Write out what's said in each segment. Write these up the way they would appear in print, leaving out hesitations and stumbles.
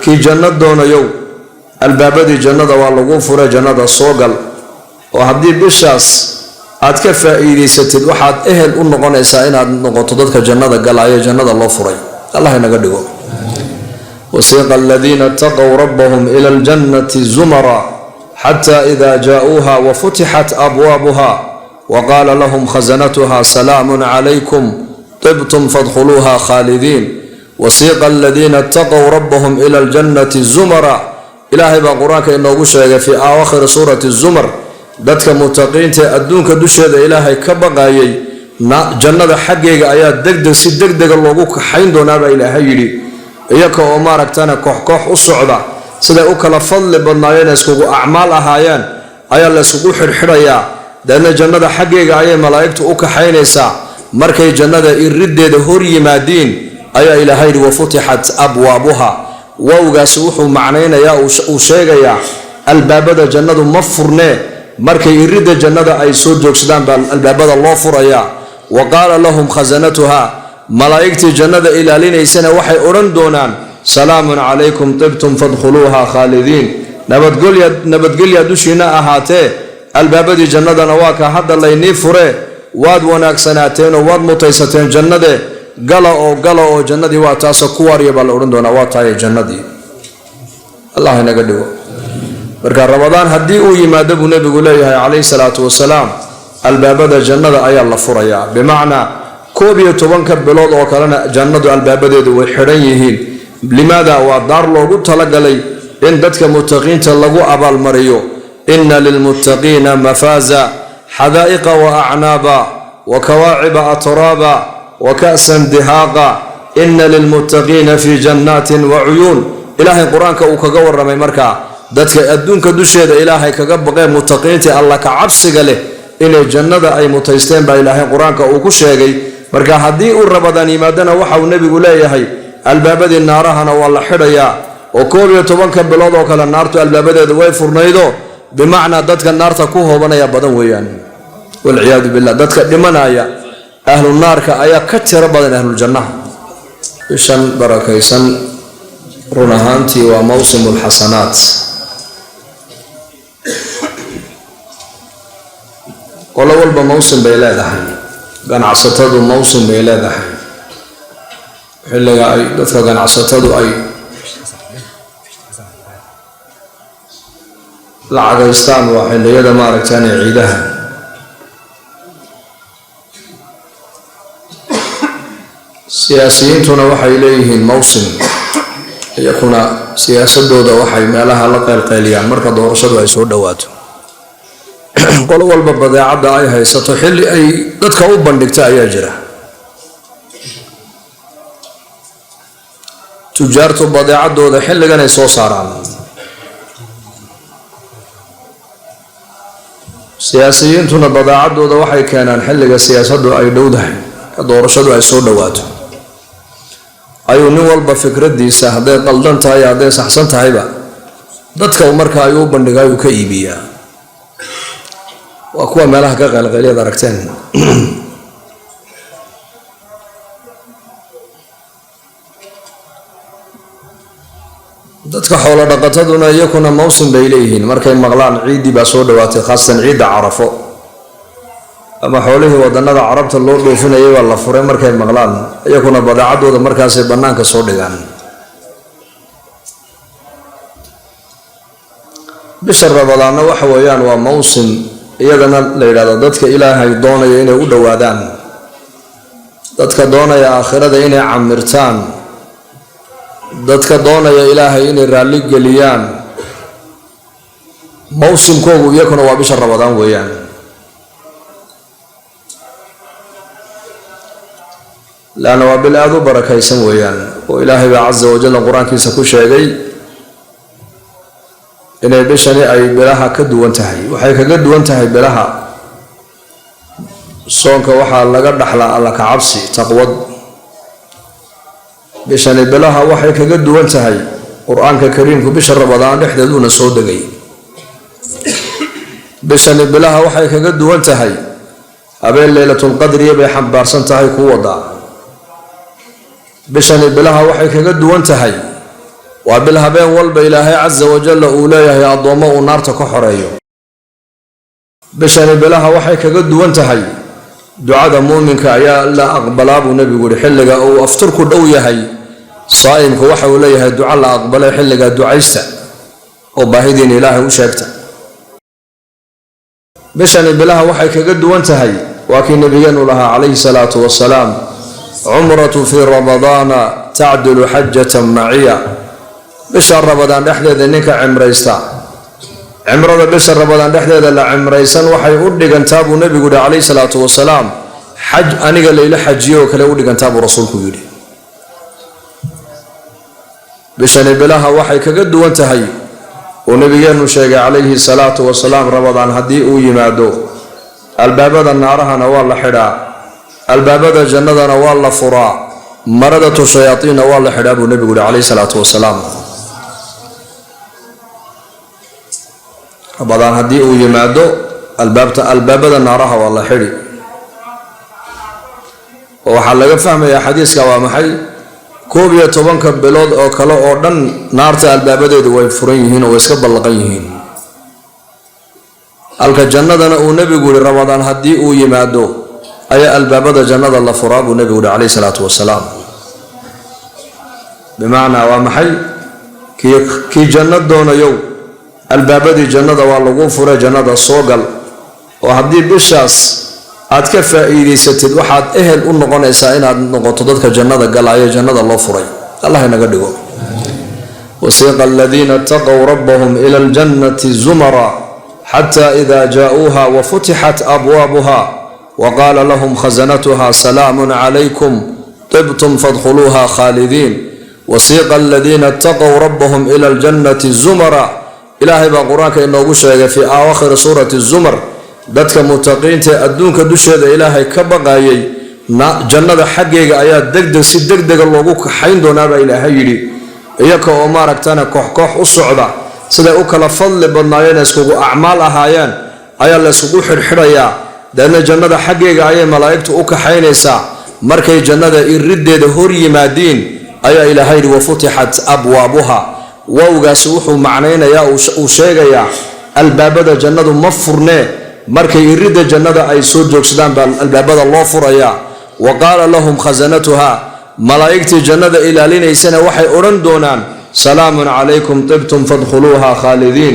كي جنة دون يو الباب دي جنة والله فرا جنة صوغل وهدي بشاس أتكفى إيدي ستد واحد أهل النقطة إسائنا النقطة ضدك جنة قال عيا جنة الله فري الله ينقدقه وسيق الذين اتقوا ربهم إلى الجنة زمرا حتى إذا جاءوها وفتحت أبوابها وقال لهم خزنتها سلام عليكم طبتم فادخلوها خالدين وسيق الذين اتقوا ربهم إلى الجنة زمرا إلهي بقرآنك إنه قشرك في آخر سورة الزمر dadka mutaqiinta adduunka dusheeda ilaahay ka baqayay jannada xaggeega ayaa degdeg si degdeg loogu kaxayn doonaa baa ilaahay yiri iyaka oo maaragtana koox u socda sida u kala fadli badnaayeen iskugu acmaal ahaayeen ayaa la isugu xirxirayaa dadna jannada xaggeega ayay malaa'iktu u kaxaynaysaa markay jannada irideeda hor yimaadeen ayaa ilaahay yiri wafutihat abwaabuha wawgaas wuxuu macnaynayaa uu sheegayaa albaabada jannadu ma furnee markay irida jannada ay soo joogsadaan baa albaabada loo furayaa waqaala lahum khazanatuha malaa'iktii jannada ilaalinaysana waxay oran doonaan salaamun calaykum tibtum fadkhuluuha khaalidiin nabadgelya dushiina ahaatee albaabadii jannadana waa ka hadda laynii fure waad wanaagsanaateen oo waad mutaysateen jannade gala oo jannadii waa taasa ku waarya baa la oran doonaa waa tahay jannadii allah inaga dhigo marka ramadaan haddii uu yimaado buu nabigu leeyahay calayhi salaatu wasalaam albaabada jannada ayaa la furayaa bimacnaa 11 bilood oo kalena jannadu albaabadeedu way xidhan yihiin limaada waa daar loogu talagalay in dadka mutaqiinta lagu abaalmariyo inna lilmuttaqiina mafaaza xadaa'iqa wa acnaaba wa kawaaciba atraaba wa ka'san dihaaqa inna lilmuttaqiina fi jannaatin wa cuyuun ilaahay qur-aanka uu kaga warramay markaa dadka adduunka dusheeda ilaahay kaga baqeen mutaqiinta alla ka cabsiga leh inay jannada ay mutaysteen baa ilaahay qur-aanka uu ku sheegay marka haddii uu rabadaan yimaadana waxa uu nabigu leeyahay albaabadii naarahana waa la xidhayaa oo 11 bilood oo kale naartu albaabadeeda way furnaydo bimacnaa dadka naarta ku hoobanaya badan weeyaan walciyaadu billah dadka dhimanaya ahlu naarka ayaa ka tiro badan ahlu jannaha bishan barakaysan run ahaantii waa mawsimul xasanaat qolo walba mawsim bay leedahay ganacsatadu mawsim bay leedahay xilliga ay dadka ganacsatadu ay lacagaystaan waa xilliyada maaragtaan ciidaha siyaasiyiintuna waxay leeyihiin mawsim iyakuna siyaasadooda waxay meelaha la qeylqeyliyaan marka doorashadu ay soo dhawaato qolo walba badeecada ay haysato xilli ay dadka u bandhigta ayaa jira tujaartu badeecadooda xilligan ay soo saaraan siyaasiyiintuna badeecadooda waxay keenaan xilliga siyaasadu ay dhowdahay doorashadu ay soo dhawaato ayuu nin walba fikradiisa hadday qaldan tahay hadday saxsan tahayba dadka marka ay u bandhigayo ka iibiyaa waa kuwa meelaha ka qeylqeyliyada aragteen dadka xoolo dhaqataduna iyakuna mawsim bay leeyihiin markay maqlaan ciidii baa soo dhawaatay khaasatan ciidda carafo ama xoolihii wadannada carabta loo dhoofinayay baa la furay markay maqlaan iyakuna badeecadooda markaasay bannaanka soo dhigaan bisha ramadaanna waxa weeyaan waa mawsim iyadana la yidhahdo dadka ilaahay doonaya inay u dhowaadaan dadka doonaya aakhirada inay camirtaan dadka doonaya ilaahay inay raalli geliyaan mawsimkoogu iyakuna waa bisha ramadaan weeyaan laana waa bil aad u barakaysan weeyaan oo ilaahay baa casa wajalla qur-aankiisa ku sheegay inay bishani ay bilaha ka duwan tahay waxay kaga duwan tahay bilaha soonka waxaa laga dhaxlaa alla ka cabsi taqwad bishani bilaha waxay kaga duwan tahay qur-aanka kariimku bisha ramadaan dhexdeeduna soo degay bishani bilaha waxay kaga duwan tahay habeen laylatul qadriya bay xambaarsan tahay ku wada bishani bilaha waxay kaga duwan tahay وبالهبين والبإلهي عز وجل أوليه أضومه النار تكحريه بشان بلاها وحي كقد وانتهي دعاء مؤمنك يا لا أقبل أبو نبي يقول حلقة أو أفترك الأوية هي صائم كوحي وليه دعاء لا أقبل حلقة دعايسته وباهدين إلهي وشاكته بشان بلاها وحي كقد وانتهي وكي نبينا لها عليه الصلاة والسلام عمرة في رمضان تعدل حجة معية بشهر رمضان دحديد إنك عمريستا عمرة بشهر رمضان دحديد لا عمريسان وحي أودي تابو نبي قد عليه الصلاة والسلام حج أني قال لي حجيه وكلا أودي تابو رسولك يقولي بشان بلاها وحي كقد وانتهي ونبينا شيخ عليه الصلاة والسلام رمضان هدي ويمادو البابada naarahana waa la xidhaa albaabada jannadana waa la furaa maradatu shayaatiina waa la xidhaa buu nabigu calayhi salaatu wasalaam ramadan haddii uu yimaado albaabada naaraha waa la xidhi waxaa laga fahmayaa xadiiska waa maxay 11 bilood oo kale oo dhan naarta albaabadeedu way furan yihiin oo iska ballaqan yihiin halka jannadana uu nabigu yiri ramadaan hadii uu yimaado ayaa albaabada jannada la furaa buu nabigu yiri calayhi salaatu wasalaam bimaana waa maxay kii jannad doonayo albaabadii jannada waa lagu furay jannada soo gal oo hadii bishaas aad ka faa'iideysatid waxaad ehel u noqonaysaa inaad noqoto dadka jannada galaya jannada loo furay allah inaga dhigo wasiqa alladhina taqaw rabbahum ila aljannati zumara حتى إذا جاءوها وفتحت أبوابها وقال لهم خزنتها سلام عليكم طبتم فادخلوها خالدين وسيق الذين اتقوا ربهم إلى الجنة زمرا إلهي بقرانك إنه قشرك في آخر سورة الزمر دتك متقين تأدونك دشهد إلهي كبغايي جنة حقيقة آيات دقدق سي دقدق اللوغوك حين دونابا إلهي يري إياك ومارك تانا كوح كوح الصعدة sida u kala fadli badnaayeen iskugu acmaal ahaayeen ayaa la isugu xirxirayaa dadna jannada xageega ayay malaa'iktu u kaxaynaysaa markay jannada irideeda hor yimaadeen ayaa ilaahay wa futihat abwaabuha wawgaas wuxuu macnaynayaa uu sheegayaa albaabada jannadu ma furne markay irida jannada ay soo joogsadaan baa albaabada loo furayaa wa qaala lahum khazanatuha malaa'iktu jannada ilaalinaysana waxay oran doonaan سلام عليكم طبتم فادخلوها خالدين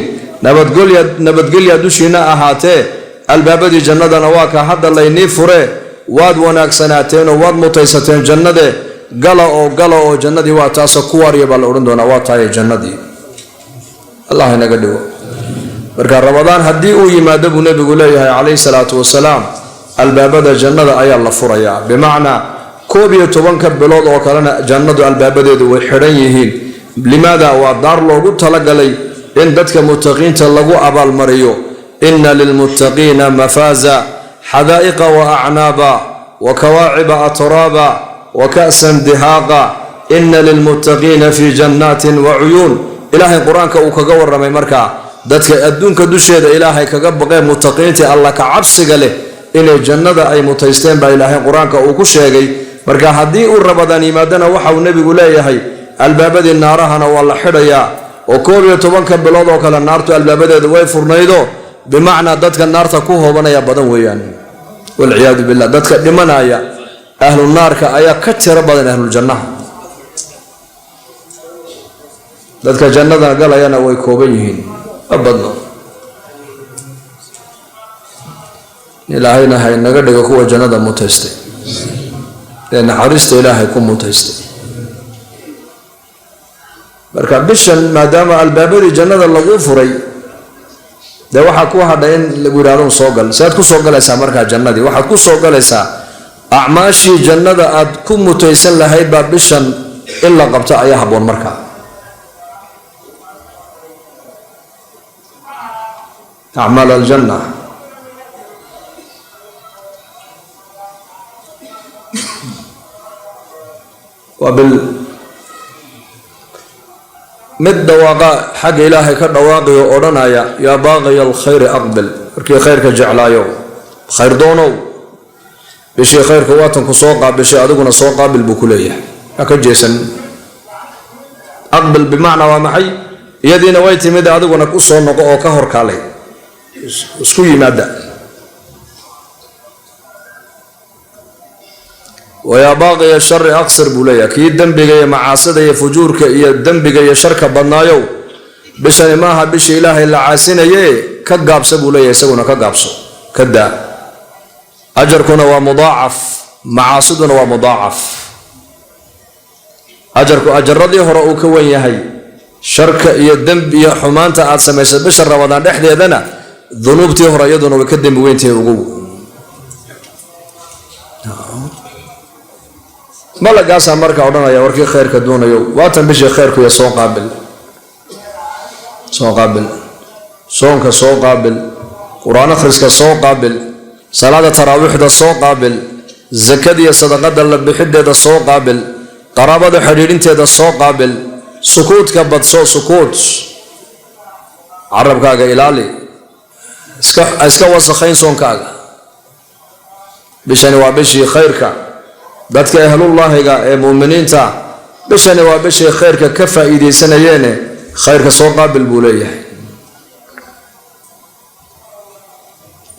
نبدقليا دوشينا أهاتي البابدي جنة نواكا حد الله ينفره واد وناك سنتين واد متيستين جنة قلا أو جنة واتاسا كوار يبال أورندو نواتاي جنة الله ينقدو بركة رمضان هدي ويما دبو نبي قوليه عليه الصلاة والسلام البابدي جنة أي الله فريا بمعنى كوبية تبنك بلود وكالنا جنة البابدي دو حرينيهين لماذا ودار لوغو تلقلي إن دتك متقين تلقوا أبا المريو إن للمتقين مفازا حدائق وأعنابا وكواعب أترابا وكأسا دهاقا إن للمتقين في جنات وعيون إلهي قرآن كأوكاقور رمي مركا دتك أدونك دوشيد إلهي كقبقى متقين الله كعبسك له إن الجنة أي متيستين با إلهي قرآن كأوكوشيغي مركا هدي الرمضان مادنا وحاو النبي قوليه albaabadii naarahana waa la xidhayaa oo 11 bilood oo kale naartu albaabadeedu way furnaydo bimacnaa dadka naarta ku hoobanaya badan weeyaan wal ciyaadu billah dadka dhimanaya ahlu naarka ayaa ka tiro badan ahlu jannaha dadka jannada galayana way kooban yihiin abadna ilaahayna hay naga dhigo kuwa jannada mutaystay ee naxariista ilaahay ku mutaystay marka bishan maadaama albaabadii jannada lagu furay de waxa ku hadhay in lagu yiraahdo soo gal saad ku soo galaysaa marka jannadii waxaad ku soo galaysaa acmaashii jannada aad ku mutaysan lahayd baa bishan in la qabto ayaa haboon marka acmaal aljanna mid dhawaaqa xag ilaahay ka dhawaaqayo odhanaya yaa baaqi alkhayr aqbal markii khayrka jeclaayo khayr doonow bishii khayrka waatan ku soo qaabishay adiguna soo qaabil buu ku leeyahay ka jeesan aqbil bimacnaa waa maxay iyadiina way timid adiguna u soo noqo oo ka horkaalay isku yimaada ويا باقي الشر أقصر بوليا كي دنبغ يا معاصد يا فجورك يا دنبغ يا شرك بدنايو بشان ماها بش إله إلا عاسين يه كقابس بوليا يسونا كقابسو كدا أجركنا ومضاعف معاصدنا ومضاعف أجرك أجر رضي هرؤك وين يهي شرك يا دنب يا حمانتا عاد سميس بشر رمضان دحدي يدنا ذنوبتي هر يدنا وكدم وين تيوغو ما لقاسا مركا ودنا يا وركي خيرك دون يو واتن بشي خيرك يا سو قابل صونك سو قابل قرآن أخرسك سو قابل صلاة تراويح دا سو قابل زكاة يا صدقة دا بحدة دا سو قابل قرابة دا حريرين دا سو قابل سكوت كبد سو سكوت عرب كاغا إلالي اسكا وسخين سون كاغا بشاني وابشي خيرك dadka ahlullaahiga ee muuminiinta bishani waa bishii khayrka ka faa'iideysanayeen khayrka soo qaabil buu leeyahay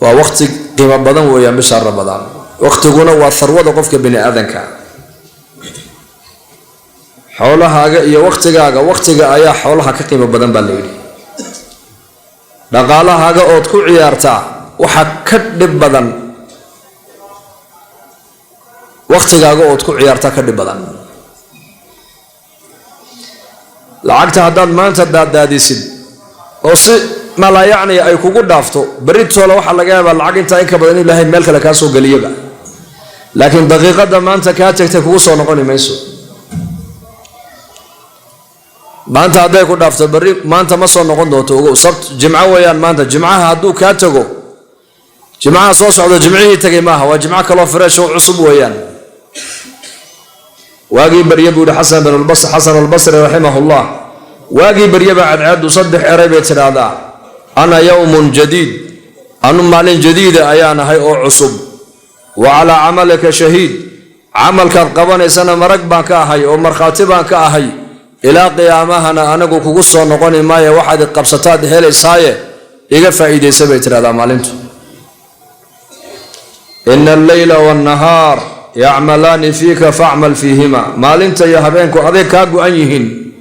waa waqti qiimo badan weeyaan bisha ramadaan waqtiguna waa tharwada qofka bini aadanka xoolahaaga iyo waqtigaaga waqtiga ayaa xoolaha ka qiimo badan baa leeyahay dhaqaalahaaga ood ku ciyaartaa waxa ka dhib badan waqtigaaga ood ku ciyaarta ka dhib badan lacagta haddaad maanta daadaadisid oo si mala yacni ay kugu dhaafto berritoola waxaa laga yaabaa lacag intaa in ka badan in ilaahay meel kale kaa soo geliyaba laakiin daqiiqadda maanta kaa tagtay kugu soo noqoni mayso maanta hadday ku dhaafto berri maanta ma soo noqon doonto ogow sabt jimco weeyaan maanta jimcaha hadduu kaa tago jimcaha soo socdo jimcihii tagay maaha waa jimco kaloo fresh oo cusub weeyaan واجي بريه بود حسن البصري رحمه الله واجي بريه بعد عاد وصدح عربي ترادا أنا يوم جديد أنا مال جديد أيانا هاي أو عصب وعلى عملك شهيد عملك قبل سنة مرقبا كاهي أو مرخاتبا كاهي إلى قيامها أنا قصة نقول ما واحد قبصتات هلي ساية يقفى إيدي سبي ترادا مالنتو إن الليل والنهار يعملان فيك فاعمل فيهما مال انت يا هبينكو اديك كاغو انيهين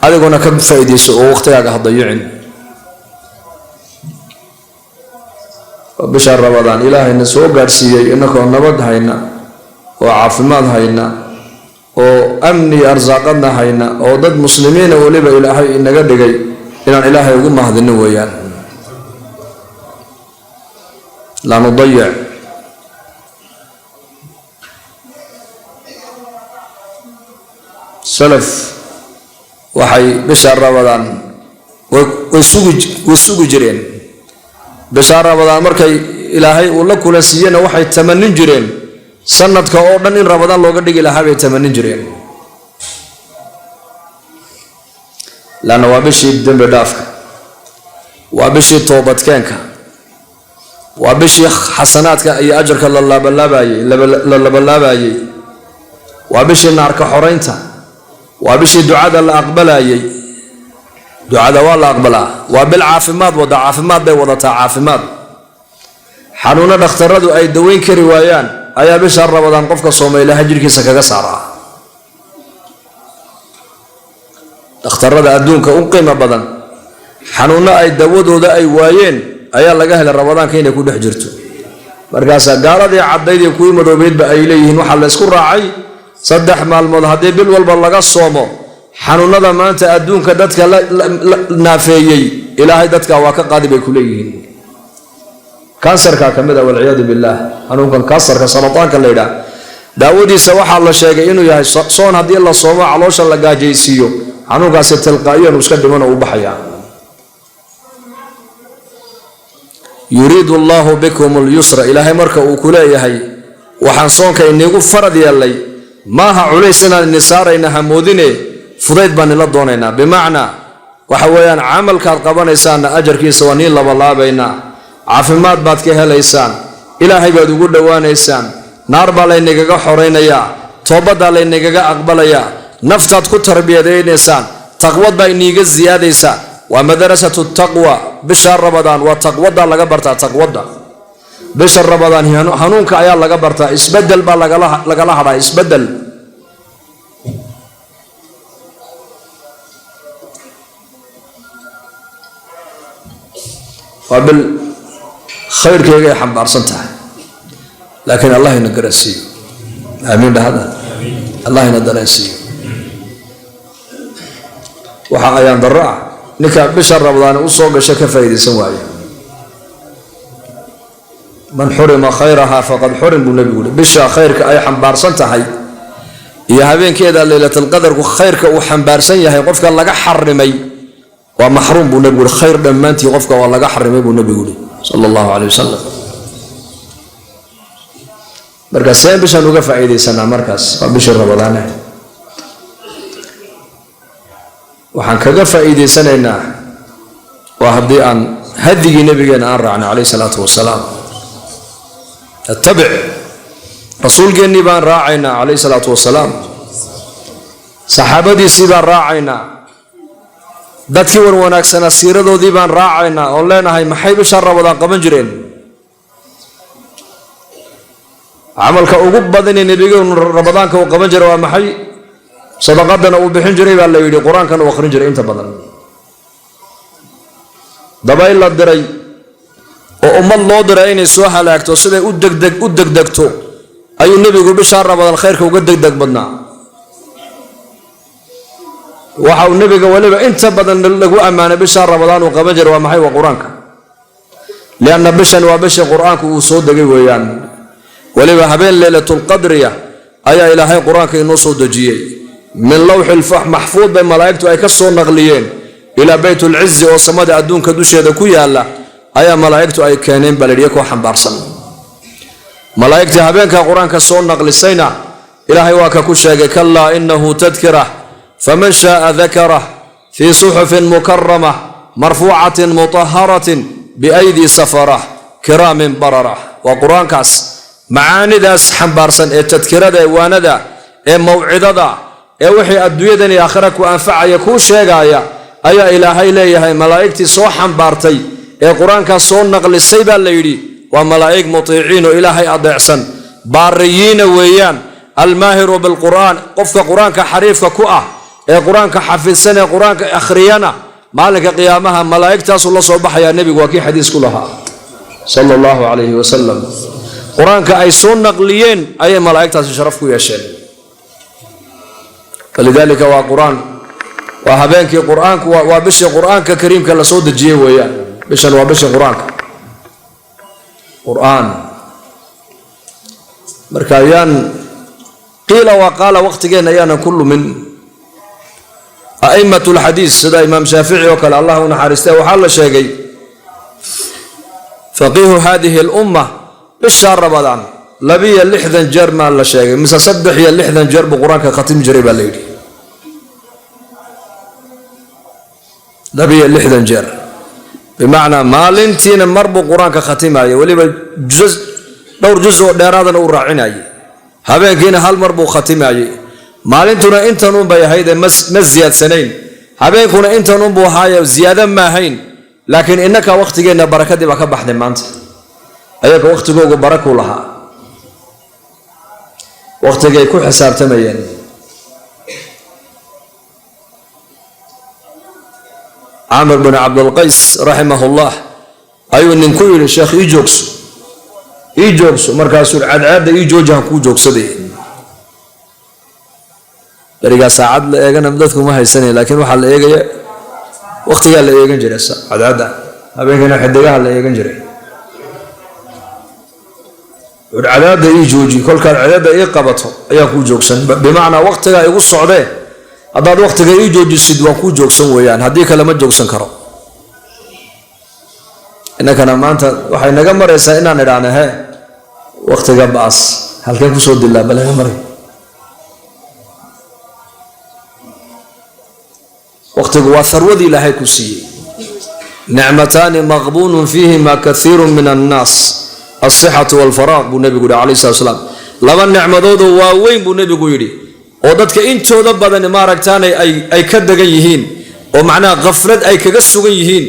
اديغونا كم فايديسو او وقتيغا هضيعين بشهر رمضان الهي نسو غارسيي انكو نبد هينا وعافماد هينا وامني ارزاقنا هينا ودد مسلمين وليبا الهي انغا دغاي ان الهي ugu mahadin weeyaan لا نضيع سلف وحي بشهر رمضان وسوق جرين بشهر رمضان مركي إلهي ولا كل سينا وحي 80 جرين سنة كأوردن إن رمضان لو قد إلى هذا 80 جرين لأنه وابشي الدم بدافك وابشي توبة كانك وابشي حسناتك أي أجرك الله بالله وابشي النار كحرينتا وابشي دعاء الله أقبلها دعاء والله أقبلها وبالعافمات وضع عافمات بي وضع عافمات حنونا نختردوا أي دوين كروايان أي بشهر رمضان قفك صومي لها جركي سكاكا سارا نخترد أدونك أنقيم بدن حنونا أي داود ودا أي وايين أي الله قهل رمضان كين يكون حجرته مرقاسا قال دي عبدي يكون مدوبيد بأيليهن وحل يسكر راعي صدح مال مضهدي بالوالب لغا صومو حنونada maanta adduunka dadka naafeeyay ilaahay dadka waa ka qaadi bay kuleeyihiin kansarka kamida wal iyad billah xanuunkan kansarka sarataanka leeyda daawadiisa waxa la sheegay inuu yahay soon hadii la soomo caloosha la gaajeysiyo xanuunkaas tilqaayan iska dhiman oo u baxaya yuriidu Allahu bikum al-yusra ilaahay marka uu kuleeyahay waxaan soonka inagu farad yeelay maaha culeysana nisaarayna hamoodine fudayd baan la doonaynaa bimaana waxa weeyaan amalkaad qabanaysaan ajarkiisa waa niin laba laabayna caafimaad baad ka helaysaan ilaahay baad ugu dhawaanaysaan naar baa laynaga xoreynaya toobada laynaga aqbalaya naftaad ku tarbiyadeynaysaan taqwad baa iniiga ziyaadaysa waa madrasatu taqwa bisha ramadaan waa taqwada laga bartaa taqwada bisha ramadaan hanuunka ayaa laga bartaa isbedel baa lagala hadaa isbedel qabil khayrkeega ay xambaarsan tahay laakiin allah ina garansiiyo amiin dhahada allah ina garansiiyo waxa ayaan darro ah ninka bisha ramadaan u soo gashay ka faa'iideysan waayo man xurima khayraha faqad xurim buu nabigu yidhi bisha khayrka ay xambaarsan tahay iyo habeenkeeda laylatul qadarku khayrka uu xambaarsan yahay qofka laga xarimay waa maxruum buu nabigu yidhi khayr dhammaantii qofka waa laga xarimay buu nabigu yidhi sallallahu alayhi wasallam markaas seen bishaan uga faa'iideysanaa markaas waa bishii ramadaane waxaan kaga faa'iideysanaynaa waa haddii aan hadigii nabigeena aan raacnay calayhi salaatu wasalaam attabic rasuulkeennii baan raacaynaa calayhi salaatu wasalaam saxaabadiisii baan raacaynaa dadkii wan wanaagsanaa siiradoodii baan raacaynaa oon leenahay maxay bisha ramadaan qaban jireen camalka ugu badan ee nabigeenu ramadaanka uu qaban jiray waa maxay sadaqadana uu bixin jiray baa la yidhi qur-aankana uu akhrin jiray inta badan dabayl la diray oo ummad loo diray inay soo halaagto siday u degdegto ayuu nebigu bisha ramadaan khayrka uga degdeg badnaa waxa uu nebiga waliba inta badan lagu ammaanay bisha ramadaan uu qaban jiray waa maxay waa qur-aanka lianna bishan waa bishii qur-aanku uu soo degay weeyaan waliba habeen laylatul qadriya ayaa ilaahay qur-aanka inoo soo dejiyey min lawxil maxfuud bay malaa'igtu ay ka soo naqliyeen ilaa baytul izzi oo samada adduunka dusheeda ku yaala ayaa malaa'igtu ay keeneen baladiye koo xambaarsan malaa'igta habeenka qur-aanka soo naqlisayna ilaahay waa ka ku sheegay kallaa innahu tadkira faman shaaa dakarah fii suxufin mukarramah marfuucatin mutahharatin biaydi safarah kiraamin bararah waa qur-aankaas macaanidaas xambaarsan ee tadkirada ee waanada ee mawcidada ee wixii adduunyadan iyo aakhira ku anfacaya kuu sheegaya ayaa ilaahay leeyahay malaa'igtii soo xambaartay ee qur-aankaas soo naqlisay baa la yidhi waa malaa'ig mutiiciin oo ilaahay adeecsan baariyiina weeyaan almaahiru bilqur'aan qofka qur-aanka xariifka ku ah ee qur-aanka xafidsan ee qur-aanka akhriyana maalinka qiyaamaha malaa'igtaasuu la soo baxayaa nebigu waa kii xadiis ku lahaa sala allahu calayhi wasalam qur-aanka ay soo naqliyeen ayay malaa'igtaasi sharaf ku yeesheen falidaalika waa qur-aan waa habeenkii qur-aanku waa bishii qur-aanka kariimka la soo dejiyey weeyaan bishan waa bishii qur-aanka qur-aan marka ayaan qiila waa qaala waqtigeenna ayaanan ku lumin a'immatu lxadiis sida imaam shaafici oo kale allah u naxariistay waxaa la sheegay faqiihu hadihi lumma bisha ramadaan 62 jeer maa la sheegay mise 63 jeer buu qur-aanka khatim jiray baa la yidhi 62 jeer bimacnaa maalintiina mar buu qur-aanka khatimaayay weliba dhowr juz oo dheeraadana uu raacinayay habeenkiina hal mar buu khatimaayay maalintuna intan unbay ahayd ma ziyaadsanayn habeenkuna intan unbuu ahaaye ziyaado ma ahayn laakiin innaka waqtigeenna barakadii baa ka baxday maanta ayaga waqtigoogu barakuu lahaa waqtigay ku xisaabtamayeen camr bin cabdilqays raximahullah ayuu ninku yidhi sheekh ii joogso markaasuu cadcaadda ii joojahan kuu joogsaday berigaa saacad la eegana dadku ma haysanaya laakiin waxaa la eegaya waqtigaa la eegan jiray cadcaadda habeenkiina xidigaha la eegan jiray cadaada ii jooji kolkaad cadaada ii qabato ayaa kuu joogsan bimacnaa waqtigaa igu socdee haddaad waqtiga ii joojisid waan kuu joogsan weeyaan haddii kale ma joogsan karo innakana maanta waxay naga maraysaa inaan idhaahna he waqtiga baas halkeen kusoo dilaa balaga maray waqtigu waa harwadii ilaahay ku siiyey nicmataani maqbuunun fiihima kathiiru min annaas alsixatu walfaraaq buu nebigu yihi calayhi salatu wasalaam laba nicmadoodoo waaweyn buu nebigu yidhi ودتك انتو دبدن ما ركتان اي كدغن يهين ومعناه غفلت اي كغا سوغن يهين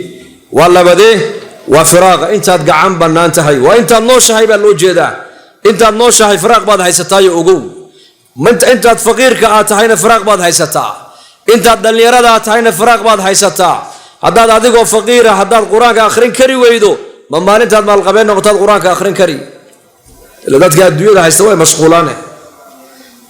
ولا بده وفراغ انت قعان بنان تهي وانت نوشهي با لو جيدا انت نوشهي فراغ بعد هيستا اوغو انت فقير كا تهينا فراغ بعد هيستا انت دليردا تهينا فراغ بعد هيستا هداد اديغو فقيره هداد قرانك اخرين كري ويدو ما مالنتاد مال قبين نقطه قرانك اخرين كري لدadka adduunyada haysta way mashquulaan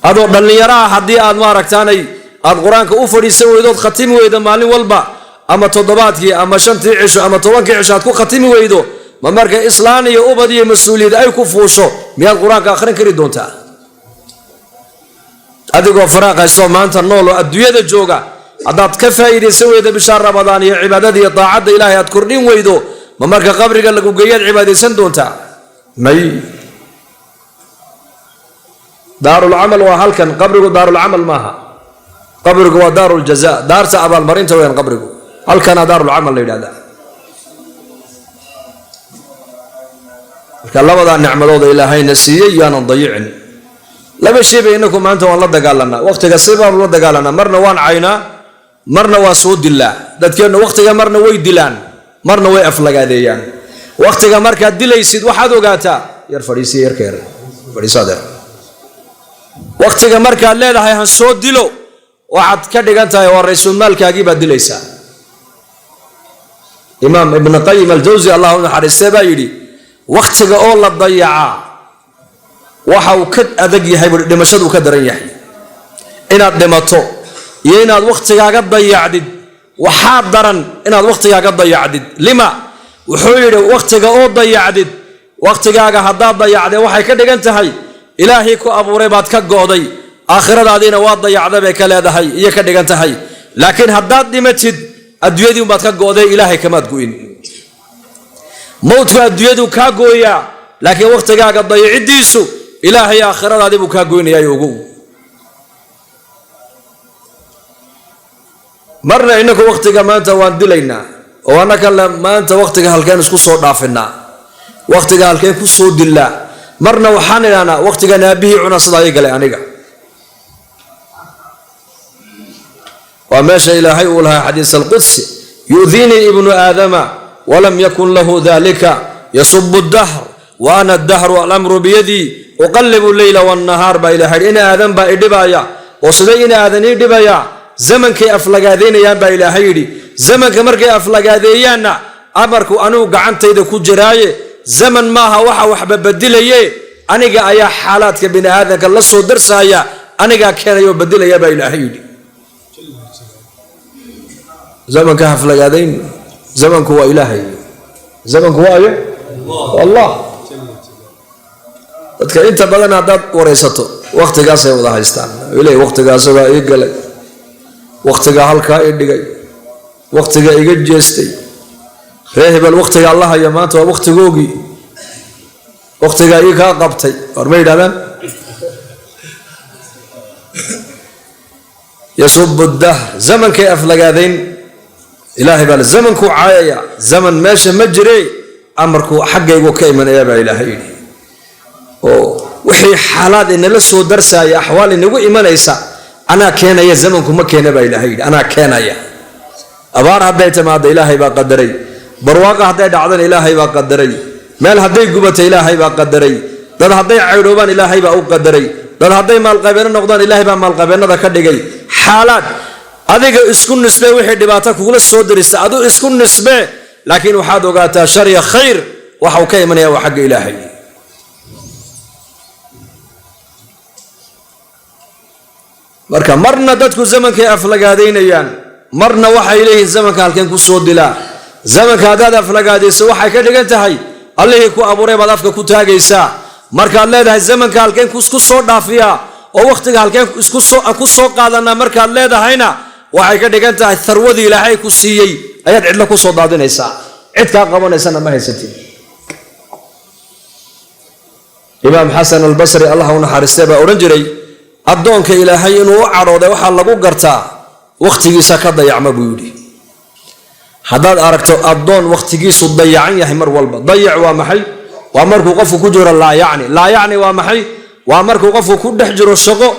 adoo dhalinyaro hadii aad ma aragtaanay aad quraanka u fadhiisan weydo khatimi weydo maalin walba ama toddobaadkii ama shantii cisho ama 10kii cisho aad ku khatimi weydo ma marka islaan iyo ubad iyo mas'uuliyad ay ku fuusho miyaad quraanka akhrin kari doontaa adigoo faraaqayso maanta nool oo adduunyada jooga hadaad ka faa'iideysan weydo bishaar ramadaan iyo cibaadada iyo taacada ilaahay aad kordhin weydo ma marka qabriga lagu geeyad cibaadeysan doontaa may دار العمل وهلكن قبره دار العمل ماها قبره ودار الجزاء دار تعب المرين وين قبره هلكن دار العمل لهذا الله وضع نعمه الى هاي نسيه يانا ضيعني لما شيء بينكم انت والله دغالنا وقت قصيبه والله دغالنا مرنا وان عينا مرنا واسود الله ددكنا وقت مرنا وي ديلان مرنا وي افلغاديان وقت marka dilaysid waxaad ogaataa yar fariisi yar keer fariisadeer waqtiga marka leedahay han soo dilo waxaad ka dhigantahay waa rasuul maalkaagi baad dilaysaa imaam ibn qayyim al-jawzi Allahu naxariisaba yiri waqtiga oo la dayaca waxa uu ka adag yahay dhimashadu ka daran yahay inaad dhimato iyo inaad waqtigaaga dayacdid waxa daran inaad waqtigaaga dayacdid lima wuxuu yiri waqtiga oo dayacdid waqtigaaga hadaa dayacday waxay ka dhigan tahay ilaahi ku abuuray baad ka gooday aakhiradaadina waa dayacday bay ka leedahay iyo ka dhigan tahay laakiin hadaad dhimatid adduunyadii baad ka gooday ilaahay kamaad go'in mawdku adduunyadu ka gooya laakiin waqtigaaga dayicidiisu ilaahay aakhiradaadii buu ka goynayay ugu marna inaku waqtiga maanta waan dilaynaa oo anaka maanta waqtiga halkeen isku soo dhaafinaa waqtiga halkeen ku soo dilaa marna waxaan ilaana waqtiga naabihi cuna sidaay galay aniga wa masha ilaahi ulaha hadith al-quds yudhini ibnu adama wa lam yakun lahu dhalika yasubbu ad-dahr wa ana ad-dahr al-amru bi yadi uqallibu al-layla wan-nahar ba ilaahi ina adam ba idibaya oo siday ina adan idibaya zamankay aflagaadeynayaan ba ilaahi yiri zamanka markay aflagaadeeyaana amarku anu gacantayda ku jiraaye زمن ماها وحا وحبا بدليه أنيقا أيا حالاتك بين آذنك الله سو درسايا أنيقا كان يو بدليه با إلهي زمن كهف لقادين زمن كوا إلهي زمن كوا إيه والله dadka inta badan hadaad wareysato waqtigaas ay wada haystaan ilaa waqtigaas waa ay galay waqtiga halka ay dhigay waqtiga iga jeestay reehbal waqtiga Allah ya maanta waa waqtigoogi waqtiga ay ka qabtay warmay dhalan yasub ad-dahr zaman kay aflagaadeen ilaahi bal zaman ku caayaya zaman meesha ma jiray amarku xaqaygu ka imanaya ba ilaahi oo wixii xaalad in la soo darsay ahwaal inagu imanaysa ana keenaya zamanku ma keenay ba ilaahi ana keenaya abaar haday tamaada ilaahi ba qadaray barwaaqa haday dhacdan ilaahay baa qadaray meel haday gubato ilaahay baa qadaray dad haday cayroobaan ilaahay baa u qadaray dad haday maal qabeeno noqdaan ilaahay baa maal qabeenada ka dhigay xaalad adiga isku nisbe wixii dhibaato kugula soo dirisa adu isku nisbe laakiin waxaad ogaataa shar iyo khayr waxa uu ka imanaya waa xagga ilaahay marka marna dadku zamankay aflagaadeynayaan marna waxa ilaahay zamanka halkeen ku soo dilaa zamanka hadaad aflagaadayso waxay ka dhigan tahay Allihii ku abuuray baad afka ku taagaysaa markaad leedahay zamanka halkeen ku soo dhaafiya oo waqtiga halkeen ku soo qaadana markaad leedahayna waxay ka dhigan tahay tharwadii ilaahay ku siiyay ayaad cidla ku soo daadinaysaa cid ka qabanaysa ma haysatid Imam Hasan al-Basri Allahu naxariistay baa oran jiray adoonka ilaahay inuu u carooday waxa lagu gartaa waqtigiisa ka dayacma buu yiri hadaad aragto adoon waqtigiisu dayacan yahay mar walba dayac waa maxay waa markuu qofku ku jiro la yaani waa maxay waa markuu qofku ku dhex jiro shaqo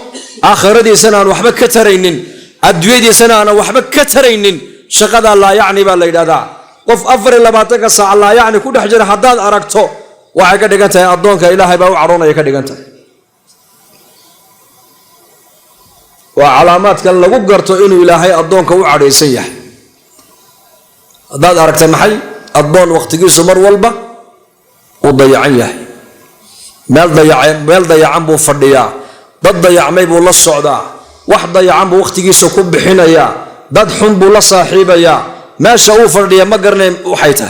آخرتي سنة وحبك كترينين الدويدي سنة أنا وحبك كترينين شقد الله يعني بالله دا قف أفر الله باتك ساعة الله يعني كل حجر حداد أركته وحكا دقنته أدونك إلهي باو عرونا يكا دقنته وعلامات كان لو قرته إنه إلهي أدونك وعري سيح هذا أركت محي أدون وقت جيس مر والبا وضيعيه مال ضيع بو فرديا ضد ضيع ميبو الله الصعدا واحد ضيع بو وقت جيس كوب حنايا ضد حن بو الله صاحبيا ما شاءوا فرديا ما قرنا وحيته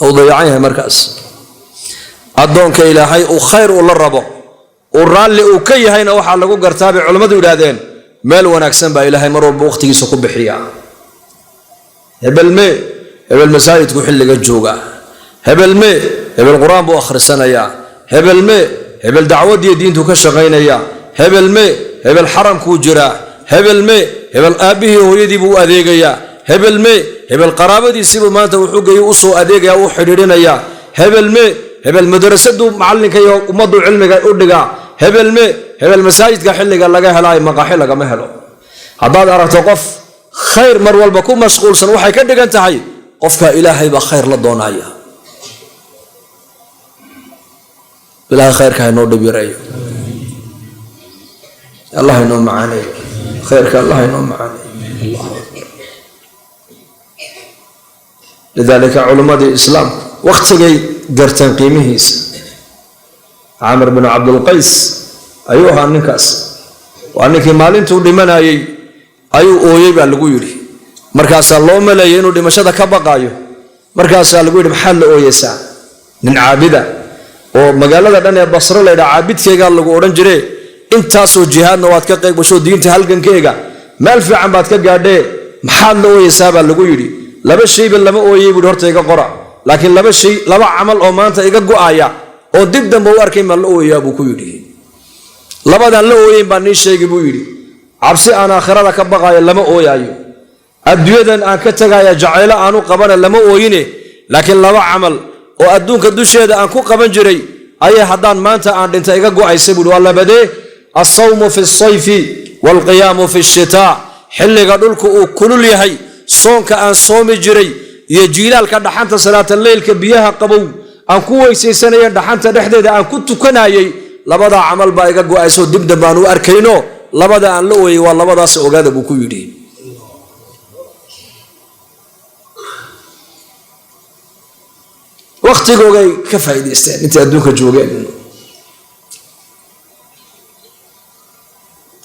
وضيعيه مركز أدونك إلهي وخير ولا الربو والرالي وكي هينا وحا لغو قرتابي علماء ولادين مال وناكسن با إلهي مرور بوقت جيس كوب حيا هبل مساجد كو خليغا جوغا هبل قران بو اخرسنايا هبل دعوه دينتو كشقينيا هبل حرم كو جرا هبل ابيه هويدي بو اديغيا هبل قرابدي سيبو مانتا وحو غيو اسو اديغيا و خديرينيا هبل مدرسدو معلنكيو امدو علميغا او دغا هبل مساجد كا خليغا لغا هلاي مقاخي لغا ما هلو هداد ارتو قف خير مر والبا كو مشغول سن waxay ka dhigan tahay qofka ilaahay ba khayr la doonaya ilaahay khayrka inoo dhabiirayo allah inoo macaanay khayrka allah inoo macaanay allah لذلك علماء الإسلام وقت جاي قرتن قيمهيس عامر بن عبد القيس أيها النكاس وأنك مالين تودي من ayuu ooyay baa lagu yiri markaas loo maleeyay inuu dhimashada ka baqayo markaas lagu yiri maxal la ooyaysa nin caabida oo magaalada dhan ee Basra leeyahay caabidkeega lagu oran jiray intaas oo jihaadna waad ka qayb gasho diinta halgankeega meel fiican baad ka gaadhay maxal la ooyaysa baa lagu yiri laba shay lama ooyay buu horta iga qora laakiin laba amal oo maanta iga go'aya oo dib dambe u arkay ma la ooyaa buu ku yiri labadan la ooyay baa ni sheegay buu yiri عبسي أنا آخرة كبقى لما أويايو الدنيا أن كتجايا جعيلة أنو قبنا لما أويني لكن لما عمل وأدون كدوشة أن كو قبن جري أي حدان ما أنت أن أنت إيجا عيسبود ولا بدي الصوم في الصيف والقيام في الشتاء حل قدولك كل اللي هي صوم كأن صوم جري يجيلال كدحنت صلاة الليل كبيها قبو أن كويس سنة دحنت دحدة أن كنت كنايي لبدا عمل بايجا عيسو دبدبانو أركينو labada aan la ooyay waa labadaas ogaada buu ku yiri waqtigooda ka faa'iideysteen inta adduunka joogeen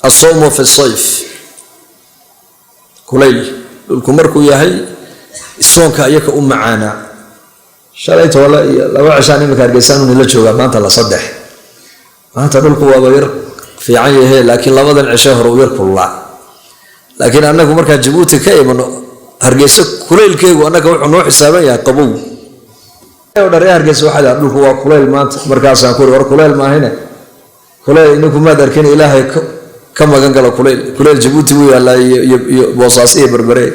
الصوم في الصيف kulayl dhulku markuu yahay soonka ayaka u macaana shalayto wala laba cishaan imika Hargeysa la jooga maanta la saddex maanta dhulku waa yar في عينه لكن لبض العشاء هو يركض الله لكن أنك مركز جبوتي كيمن هرجس كليل كيو أنك نوع حسابا يا قبو ودري هرجس واحد أقول هو كليل ما مركز أقول ور كليل ما هنا كليل إنكم ما دركين إلهي كم قال كليل جبوتي ويا الله بوصاصيه بربري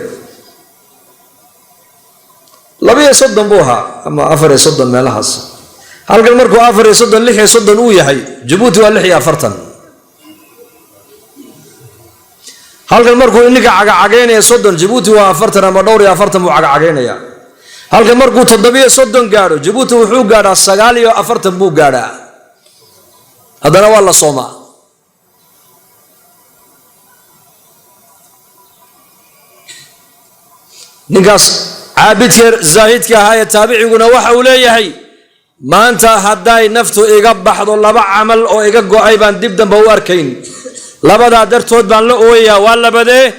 لبي يصدم بوها أما أفر يصدم ما لحظ هل قال مركو أفر يصدم لحي يصدم ويا حي جبوتي واللحي أفرتن halkan markuu inniga cagacageynaya 30 Djibouti waa 40 ama dhowr iyo 40 buu cagacageynaya halkan markuu 730 gaaro Djibouti wuxuu gaaraa 49 buu gaaraa hadana waa la Soomaa ninkaas caabidka zaahidka ahaa taabiciguna waxa uu leeyahay maanta haday naftu iga baxdo laba amal oo iga go'ay baan dib dambe u arkayn labada dartood baan la ooyaa waa labadee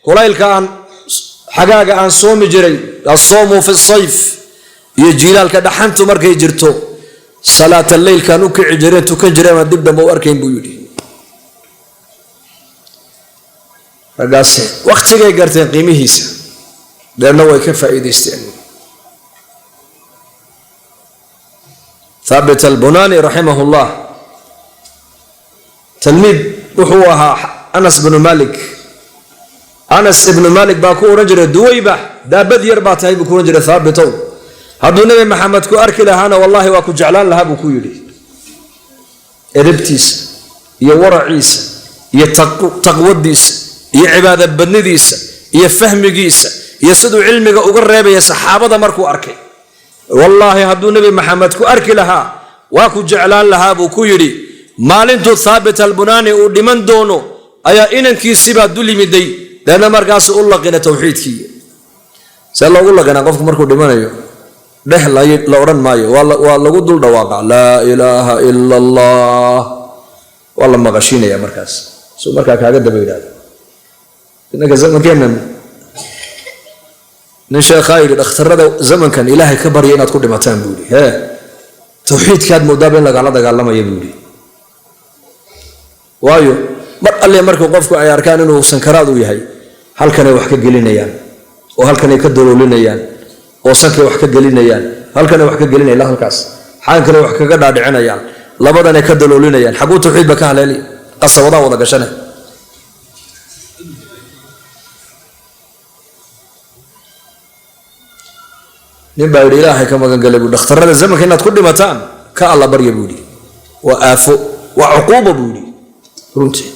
kulaylka aan xagaaga aan soomi jiray as-sawmu fi as-sayf iyo jiilaalka dhaxantu markay jirto salaata leylkan u kici jireen tukan jireen ma dib dambe u arkayn buu yiri ragaas waqtigay garteen qiimihiisa deena way ka faa'iideysteen ثابت البناني رحمه الله تلميذ وحوها أنس بن مالك باكو رجل دويبة دابد يربع تهي بكو رجل ثابتو هذا النبي محمد كو أركي لهانا والله واكو جعلان لها بكو يلي إربتيس iyo waraciisa iyo taqwadiisa iyo cibaada badnidiisa iyo fahmigiisa iyo sidoo cilmiga uga reebaya saxaabada markuu arkay wallahi hadduu nabi maxamed ku arki lahaa waa ku jeclaan lahaa buu ku yidhi maalintu thaabit al-bunani uu dhiman doono ayaa inankiisiibaa dul yimiday deena markaas u laqina tawxiidkii see loogu laqinaa qofku markuu dhimanayo dheh la odhan maayo waa lagu dul dhawaaqa laa ilaaha ila allah waa la maqashiinaya markaas soo markaa kaaga daba yidhaahdo inaka zamankeennan nin sheekhaa yidhi dhakhtarada zamankan ilaahay ka barya inaad ku dhimataan buu yidhi hee tawxiidkaad moodaaba in lagala dagaalamaya buu yidhi waayo mar alle markuu qofku ay arkaan inuu sankaraad u yahay halkanay wax ka gelinayaan oo halkanay ka daloolinayaan oo sankay wax ka gelinayaan halkanay wax ka gelinayaan halkaas xaankana wax kaga dhaadhicinayaan labadanay ka daloolinayaan xaguu tawxiid ba ka haleeli qasabada wada gashana nin baa yidhi ilaahay ka magan galay buu dhakhtarada zamanka inaad ku dhimataan ka alla barya buu yidhi waa aafo waa cuquuba buu yidhi runtii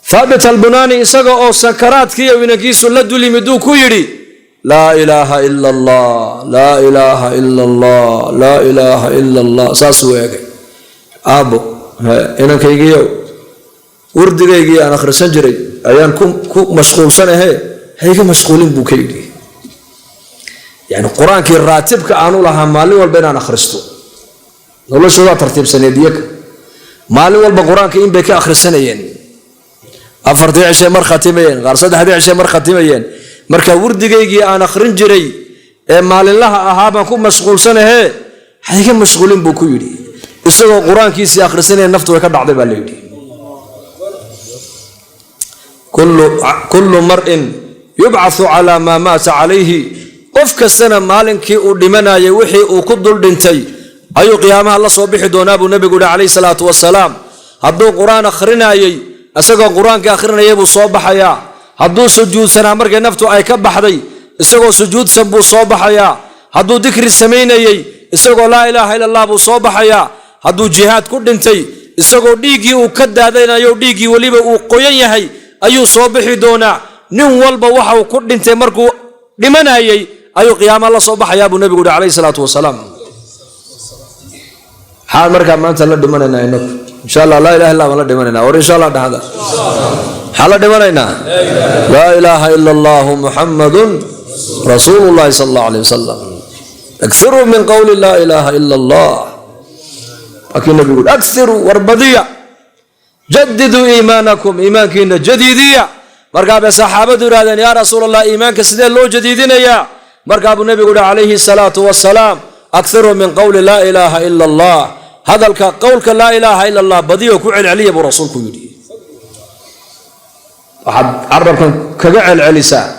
thaabit al-bunani isaga oo sakaraadkii inankiisu la dul yimiduu ku yidhi laa ilaaha ila allah laa ilaaha ila allah laa ilaaha ila allah saasuu eegay aabbo inankaygiiyow wardigaygii aan akhrisan jiray ayaan ku mashquulsanahe hayga mashquulin buu ka yidhi yani qur-aankii raatibka aanu lahaa maalin walba inaan akhristo noloshoodaa tartiibsaneed iyaga maalin walba qur-aanka in bay ka akhrisanayeen 4 cishay mar khatimayeen qaar 3 cishay mar khatimayeen marka wardigaygii aan akhrin jiray ee maalinlaha ahaa baan ku mashquulsanahe hayga mashquulin buu ku yidhi isagoo qur-aankiisii akhrisanaya naftu way ka dhacday baa la yidhi kullu mar'in yubcathu calaa maa maata calayhi qof kastana maalinkii uu dhimanayay wixii uu ku dul dhintay ayuu qiyaamaha la soo bixi doonaa buu nabigu yidhi calayhi salaatu wasalaam hadduu qur-aan akhrinayay isagoo qur-aanka akhrinayay buu soo baxayaa hadduu sujuudsanaa markay naftu ay ka baxday isagoo sujuudsan buu soo baxayaa hadduu dikri samaynayay isagoo laa ilaaha ila allah buu soo baxayaa hadduu jihaad ku dhintay isagoo dhiiggii uu ka daadanayo dhiiggii weliba uu qoyan yahay ayuu soo bixi doonaa nin walba waxa uu ku dhintay markuu dhimanayay ayuu qiyaamaha la soo baxayaa buu nabigu yidhi calayhi salaatu wasalaam حال مركب ما أنت لا دمنا إنك إن شاء الله لا إله إلا الله لا دمنا ور إن شاء الله هذا حال دمنا لا إله إلا الله محمد رسول الله صلى الله عليه وسلم أكثروا من قول لا إله إلا الله لكن النبي يقول أكثروا وربضية جددوا إيمانكم إيمانك جديدية مركب الصحابة رادن يا رسول الله إيمانك سيدنا لو جديدين يا مركب النبي يقول عليه الصلاة والسلام أكثر من قول لا إله إلا الله هذا قولك لا إله إلا الله بديه كعل علي أبو رسولك يدي واحد عربكم كجعل علي ساعة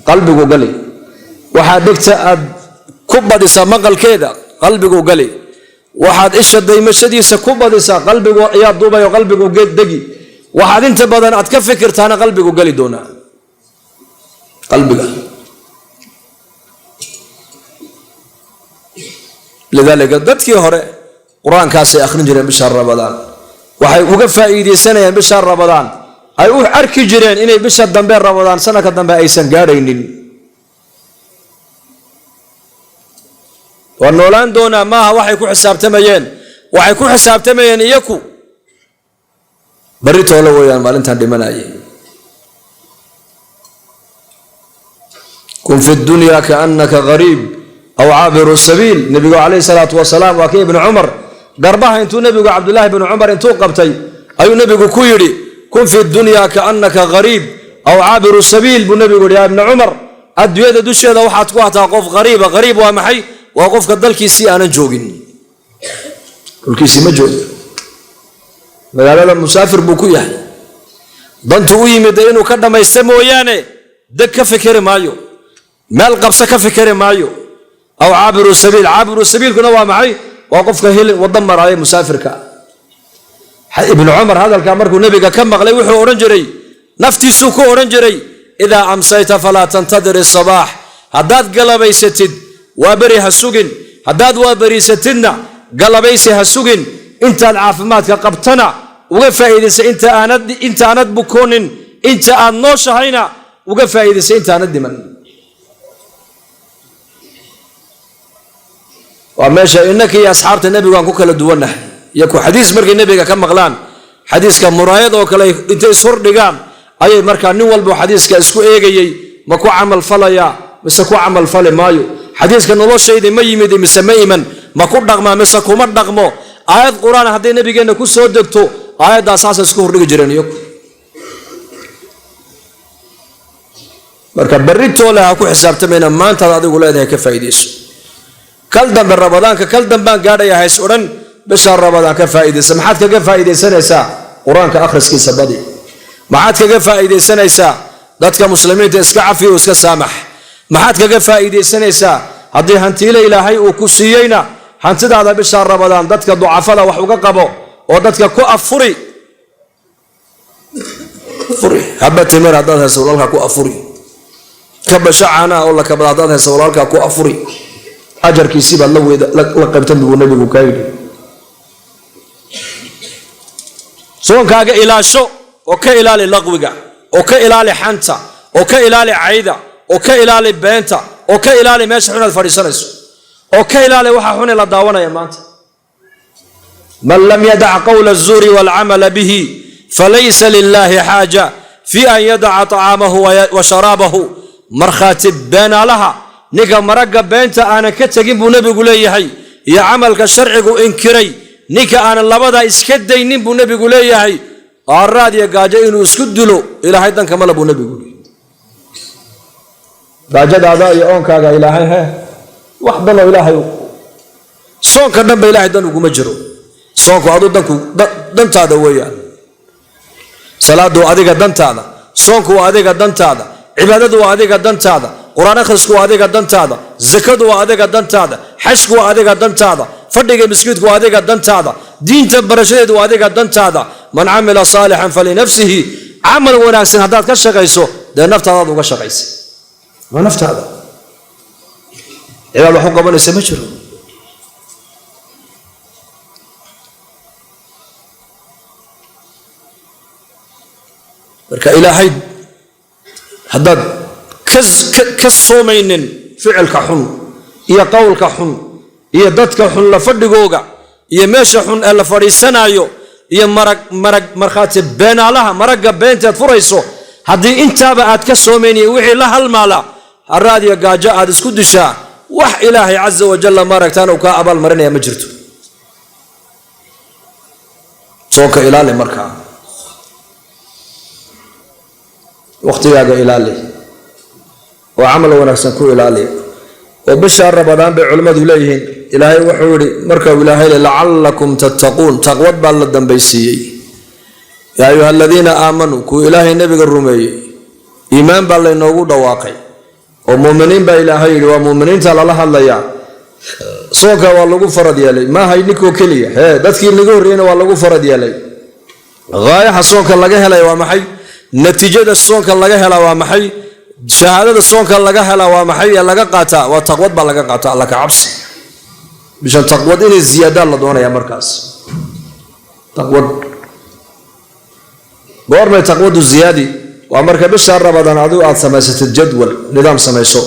قلبك وقلي واحد دكت كبة دسا مقل كذا قلبك وقلي واحد إيش الدايم الشديد كبة دسا قلبك يا دوبا وقلبك وقيد دقي واحد أنت بدن أتكفكر تانا قلبك وقلي دونا قلبك لذلك dadkii hore quraankaas ay akhrin jireen bisha Ramadaan waxay uga faa'iideysanayaan bisha Ramadaan ay u arki jireen inay bisha dambe Ramadaan sanadka dambe aysan gaaraynin wa noolaan doona maaha waxay ku xisaabtamayeen iyaku bari toolo weeyaan maalintan dhimanayay kun fi dunya ka'annaka gharib أو عابر السبيل النبي عليه الصلاة والسلام وكي ابن عمر قربها انتو نبي عبد الله بن عمر انتو قبتي أي نبي كويري كن في الدنيا كأنك غريب أو عابر السبيل بالنبي يا ابن عمر الدنيا دوش هذا واحد قوة قف غريبة غريب ومحي وقف قدل كيسي أنا جوجن كل كيسي مجوج ماذا مسافر بكويا ضنتو يمدين وكذا ما يسمو يعني دك فكر مايو مال قبسك فكر مايو أو عابر السبيل كنا معي وقف كهيل ودمر عليه مسافر كا ابن عمر هذا الكامر النبي كم مغلي وحو أورنجري نفتي سوكو أورنجري إذا أمسيت فلا تنتظر الصباح هداد قلبي ستد وابري هسوقن هداد وابري ستدنا قلبي هسوقن انت العافمات كقبتنا وفائدة انت آند بكون انت آنوش هينا وفائدة انت آند من وماشا إنك يا أصحاب النبي وأنكو كلا دونا يكو حديث مرك النبي كم مغلان حديث كم مرايض وكلا انت يسور دقام أي مركا نوال بو حديث كاسكو إيجي مكو عمل فلايا مسكو عمل فلا مايو حديث كان الله شيء ما يمدي مسمى من مكو دغما مسكو ما دغمو آيات قرآن هذه النبي كنا كل سود دكتو آيات أساس اسكو رجع جراني يك مركب بريتو لا أكو حساب تمنا ما أنت هذا يقول هذا كفايديس كل دم بالرمضان كل دم بان قاعد يهيس أورن بشهر رمضان كفايديس ما حد كفايديس سنة ساعة قرآن كأخرس كيس بدي ما حد كفايديس سنة ساعة ذات كمسلمين تسكع عفي وسك سامح ما حد كفايديس سنة ساعة هذه هنتي لا إلهي وكسيينا هنتي هذا بشهر رمضان ذات كضعفاء وحوق قبو وذات كو أفري فري حبة تمر هذا سولالها كو أفري كبشعنا ولا كبلادها سولالها كو أفري أجر كيسيب الله لقبتن بالنبي بكايد سون كاجا إلى شو أوكي إلى للغوجا أوكي إلى لحنتا أوكي إلى لعيدا أوكي إلى لبنتا أوكي إلى لمشحون الفريسانس أوكي إلى لوحون للداونا يا مات من لم يدع قول الزور والعمل به فليس لله حاجة في أن يدع طعامه وشرابه مرخات بين لها نيكا مرقب بينتا أنا كتجيب نبي قولي هي يا عمل كشرع إنكري نيكا أنا لبدا إسكدي نبي نبي قولي هي أراد يا جاجين وسكدلو إلى هيدا كمال أبو نبي قولي جاجد هذا يوم كاجا إلى هي واحد الله إلى هي صون كذب إلى هيدا نقوم جرو صون كوادو دنتا هذا ويا صلاة دو أديك دنتا هذا صون كو أديك دنتا هذا عبادة دو أديك دنتا هذا قرآن خلص كو أديك دنتا هذا زكاة دو أديك دنتا هذا حج كو أديك دنتا هذا فردق مسكيت كو أديك دنتا هذا دين تبرشة دو أديك دنتا هذا من عمل صالحا فلنفسه عمل وناسين هذا كشقيسو ده نفط هذا وكشقيس ما نفط هذا إذا الله حكم ليس مجرم بركة إلهي هذا كالصومين فعل كحن هي قول كحن هي ضد كحن لفردقوغا هي ماشي حن ألا فريسانايو هي مرخات بين لها مرق بين تفريسو هذه انت بقى كالصومين وحي لها المالا الراديو قاجاء هذا سكدشا وح إلهي عز وجل ماركتان وكأبا المرين يا مجرتو سوك إلالي مركا وقت ياغا إلالي وعمل ونفسا كو إلالي وبشار رمضان بعلماء إليهن إلهي وحوري مركا إلهي لعلكم تتقون تقوى بالله بيسي يا أيها الذين آمنوا كو إلهي النبي الرمي إيمان بالله نوغو دواقي ومؤمنين بإلهي ومؤمنين تعالى الله الليا صوكا والله فرد يالي ما هاي نيكو كلية هي دادكي نيكو رينا والله فرد يالي غاية صوكا لغاها لا ومحي نتيجة الصوكا لغاها ومحي شهادة الصوكا لغاها ومحي لغا قاتا وتقوى بالله قاتا لك عبس بشان تقوى دين الزيادة الله دونا يا مركز تقوى قورنا تقوى الزيادة وأمرك بشهر رمضان عدو عاد سماسة الجدول نظام سماسو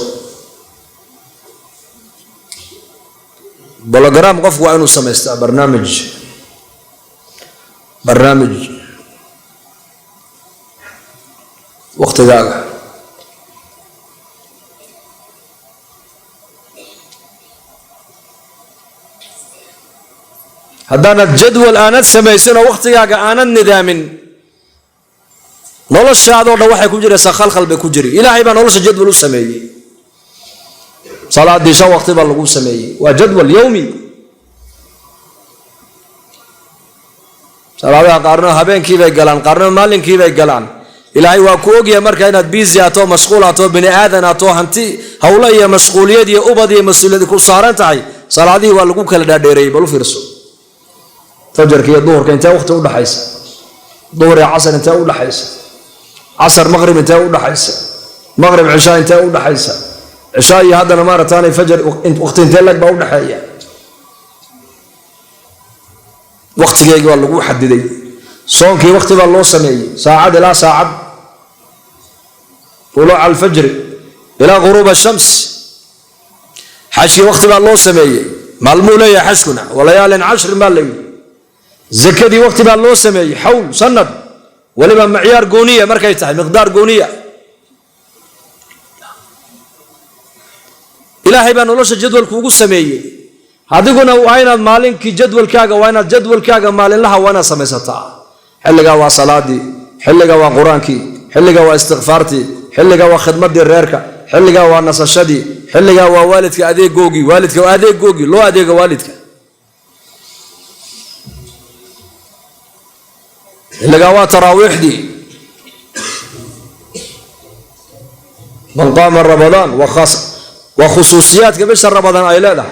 بلغرام قف وعينو سماسة برنامج وقت ذاك هدانا الجدول آنات سماسينا وقت ذاك آنات نظام noloshaada oo dhan waxay ku jiraysaa khalkhal bay ku jiri ilaahay baa nolosha jadwal u sameeyay salaadii shan waqti baa lagu sameeyay waa jadwal yawmi salaadaha qaarna habeenkii bay galaan qaarna maalinkii bay galaan ilaahay waa ku ogyahay marka inaad busy ato mashquul ato bini aadan ato hanti hawla iyo mashquuliyad iyo ubad iyo mas'uuliyad ku saaran tahay salaadii waa lagu kala dhaadheereeyay bal u fiirso fajrka iyo duhurka inta waqti u dhaxaysa duhur iyo casr inta u dhaxaysa عصر مغرب انت ودحيس مغرب عشاء انت ودحيس عشاء هذا مره ثاني فجر وقت انت لك با ودحيا waqtigeega waa lagu xadiday soonkii waqti baa loo sameeyay saacad ilaa saacad طلوع الفجر إلى غروب الشمس حشي وقت بقى الله سمي معلمولة يا حشكنا وليال 10 مالي زكدي وقت بقى الله سمي حول سند ولما معيار قونية مركيتها مقدار قونية إلهي بأن الله جدول كوكو سمي هذا قلنا وين المالين كي جدول كاغا وين الجدول كاغا مالين لها وانا سميستا حلقا وصلاتي حلقا وقرانكي حلقا واستغفارتي حلقا وخدمتي الريركا حلقا ونصشدي حلقا ووالدك أديك جوجي والدك وأديك جوجي لو أديك والدك حلقا وتراويح دي من قام رمضان وخصوصيات كبش رمضان أيلاده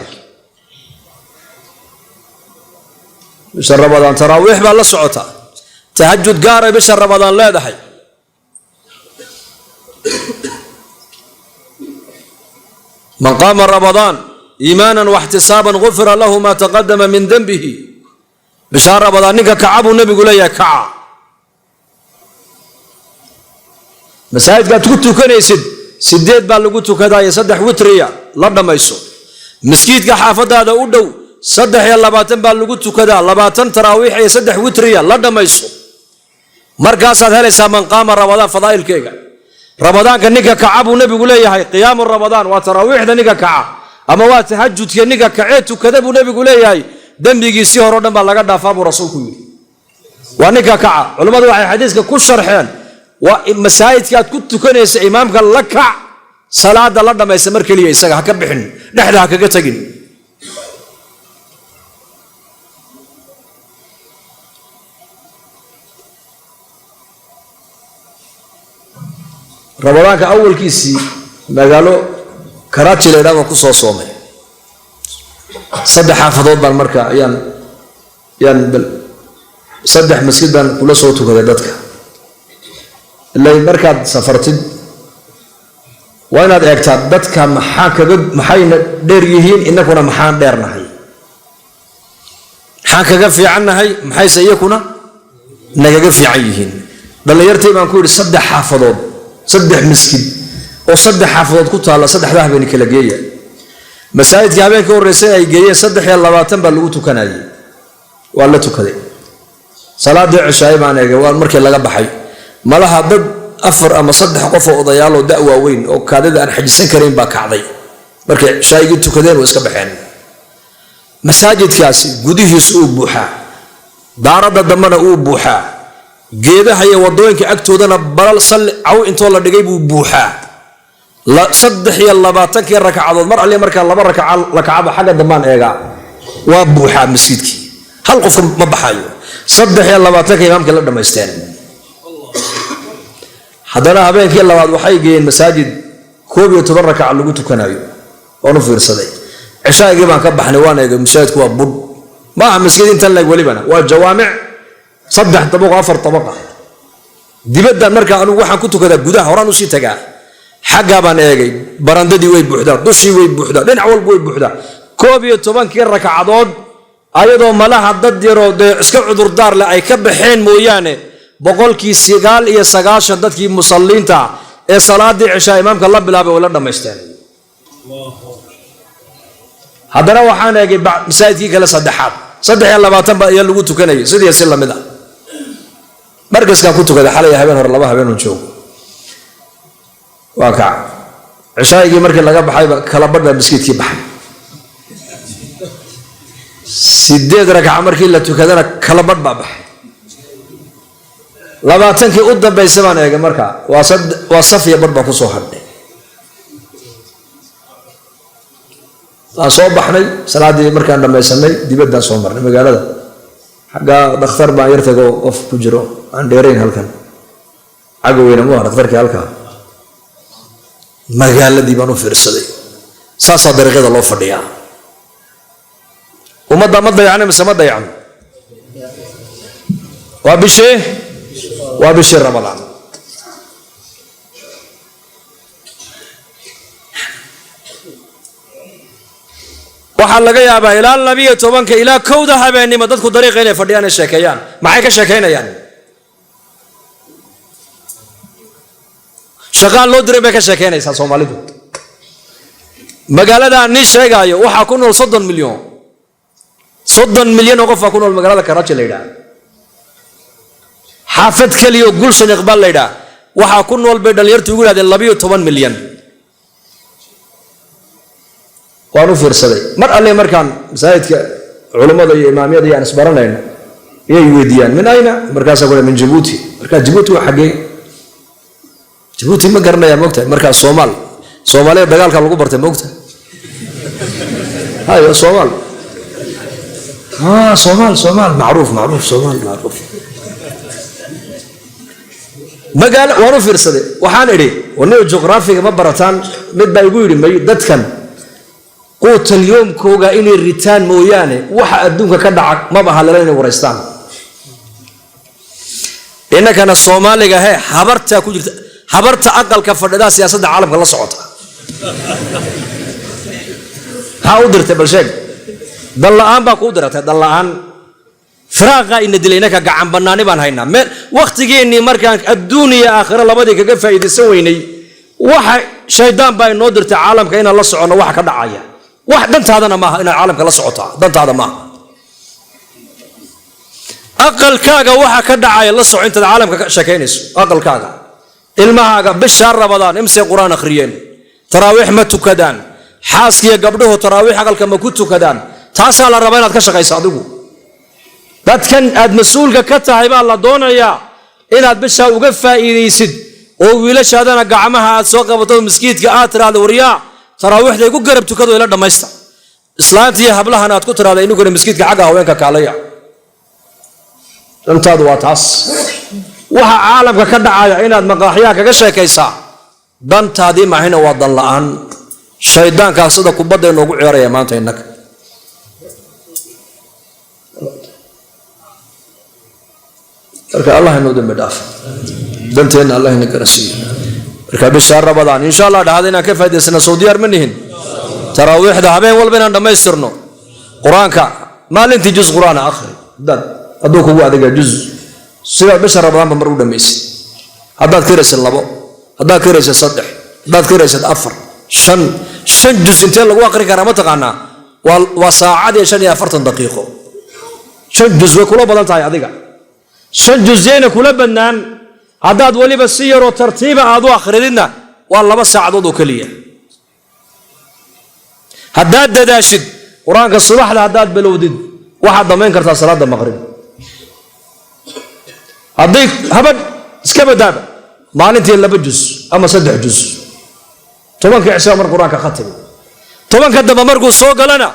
بش رمضان تراويح بالله سعوتها تهجد قاري بش رمضان لا دحي من قام رمضان إيمانا واحتسابا غفر له ما تقدم من ذنبه بشهر رمضان نيكا كعب والنبي يقول يا كعب مساجد قد كنت كنيسد سديت بالغوتو كذا يصدح وتريا لبنا ما يسو مسجد كحافظ هذا ودو صدح يا لباتن بالغوتو كذا لباتن تراويح يصدح وتريا لبنا ما يسو مركز هذا من قام رمضان فضائل كيكا رمضان كنيكا كعب والنبي يقول يا قيام رمضان وتراويح نيكا كعب أما وتهجد كنيكا كعيت وكذب والنبي يقول يا دمبيجي سيهر ودم بالغ دافع رسولكم ونيكا كعب علماء واحد حديث كل شرحين ومساجد كنت كنيس إمامك لكع صلاة الله ما يسمر كليه يسقى هكبحن نحن هكجتجين رمضان كأول كيسي ما قالوا كراتشي لنا وكسر صومه صدح حافظات بالمركع بل صدح مسجد بان كل صوته كذا اللي مركز سفرتد وين هذا يكتب دتك محاين ديريهين إنكونا محان ديرنا هاي حاكا في عنا هاي محاي سيكونا نجا في عيهين بل يرتي ما نقول صدح حافظات صدح مسجد وصدح حافظات كنت على صدح ذهب بينك لجية مساجد جابين كور رسائل جية صدح يلا باتن بلوتو كناي ولا تكذب صلاة العشاء معنا جوال مركز لقى بحي malaha dad afar ama saddex qof oo odayaal oo da'wa weyn oo kaadida aan xajisan karin baa kacday markay shaayigi tukadeen oo iska baxeen masaajidkaasi gudihiisu uu buuxaa daarada damana uu buuxaa geedaha iyo wadooyinka agtoodana balal sal aw intoo la dhigay buu buuxaa la 23 rakacadood mar alle marka laba rakac la kacaba xaga damaan eega waa buuxaa masjidkii hal qof ma baxayo 23 imaamka la dhameysteen haddana habeenkii labaad waxay geeyeen masaajid 12 rakac lagu tukanayo oo fiirsaday cishaagii baan ka baxnay waan eegay masaajidku waa bud ma aha masjid inta lag walibana waa jawaamic 3 طبق 4 طبق dibadda marka anu waxaan ku tukadaa gudaha horaan u sii tagaa xagga baan eegay barandadii way buuxdaa dushii way buuxdaa dhinac walba way buuxdaa 12 rakacadood ayadoo malaha dad yaroo iska cudur daar la ay ka baxeen mooyaane boqolkii 9 dadkii musalliinta ee salaadii cishaa imaamka la bilaabay oo la dhameysteen haddana waxaan eegay masaajidkii kale saddexaad 23 baa lagu tukanayay sidii si lamid ah markaaskaan ku tukaday xalay habeen hore laba habeen oo joogo waa ka cishaagii markii laga baxay kala badha masjidkii baxay 8 rakac markii la tukadana kala badh baa baxay 20kii u dambeysay baan eegay marka waa safiya badh baa ku soo hadhay aan soo baxnay salaadii markaan dhameysanay dibadda soo marnay magaalada xagga dhakhtar baan yar tago qof ku jiro aan dheerayn halkan cagaweyna ma dhakhtarkii halka magaaladii baan u fiirsaday saasa dariiqada loo fadhiyaa ummadda ma dayacna mise ma dayacno waa bishii ramadaan waxaa laga yaabaa ilaa 12 ilaa 1 habeenimo dadku dariiqa inay fadhiyaan ay sheekeeyaan maxay ka sheekeynayaan shaqaan loo diray bay ka sheekeynaysaa Soomaalidu magaalada aan sheegayo waxa ku nool 30 milyan oo qof ku nool magaalada Karachi leeyahay xaafad kaliya Gulshan Iqbal leeyahay waxa ku nool bay dhalinyartu ugu yiraahdeen 12 milyan waanu fiirsaday mar alle markaan masaajidka culimada iyo imaamiyada aan isbaranayna ay weydiyaan min ayna markaas ay min Djibouti marka Djibouti waxa xagee Djibouti ma garanaya moogta marka Soomaaliya dagaalka lagu bartay moogta hayo Soomaal Soomaal معروف Soomaal معروف magaal waanu fiirsaday waxaan idhi wanaa juqraafiga ma barataan mid baa igu yiri may dadkan قوت اليوم كوغا إني الريتان موياني وحا أدونك كدعك ما بها للين ورستان إنك أنا الصومالي هي حبرت أقل كفر دا سياسة عالم الله صعوتها ها قدرت بالشيء دلان با قدرت دلان فراغا إن دلينك قعن بناني بان هينا وقت إني مركان الدنيا آخر الله بديك كفا يدسويني وحا شيطان باي نودرت عالم كأن الله صعونا وحا كدعايا واحد دنت هذا ما إن العالم كلا صعوتها دنت هذا ما أقل كاجا واحد كدعايا الله صعو أنت العالم كشكينس أقل كاجا المها بالشهر رمضان امسك قرآن أخريين تراويح ما تكدان حاسكي قبله تراويح أقل كما كنت كدان تاسع الربانات كشكاي صادقو بات كان أد مسؤول كتا هيبا الله دونا يا إن أد بالشهر وقفا يسد وويلاش هذا قعمها سوق بطل مسكيت كآتر على وريا تراويح ده يقول قرب تكدو إلى دمشق إسلامتي هبلها أنا أتكتر على إنه كنا مسكيت كعجة وينك كعليا أنت هذا واتعس وها عالم ككذا عايا إن المقاحية كشيء كيسا دنت هذه ما هنا وضل الآن شيطان كاسد كبده إنه عريا ما أنت إنك ترك الله إنه دم بدافع دنت إن الله إنك رسول ركب الشهر رمضان إن شاء الله هذا كيف هذه السنة سعودية منهن تراويح ذهبين والبنان ما يسرنوا قرآن كا ما لنتي جزء قرآن آخر دان أدوك هو هذا جزء سوى بشهر رمضان بمرود ميس هذا كيرس اللبو هذا كيرس الصدح هذا كيرس الأفر شن جزء انتين لو أقري كرامتك عنا وساعات يشان يفرط دقيقة شن جزء كله بدل تاي هذيك شن جزئين كله بنان هذا ولي بسير وترتيب هذا آخر لنا والله بس عدده كلية هداد داشد قرآن الصباح لهداد بلودد واحد ضمين كرت صلاة المغرب هديك هبد سكب دابا ما ننتهي إلا بجزء أما صدح جزء طبعا كعشاء مر قرآن كختم طبعا كدما مرقو سوق لنا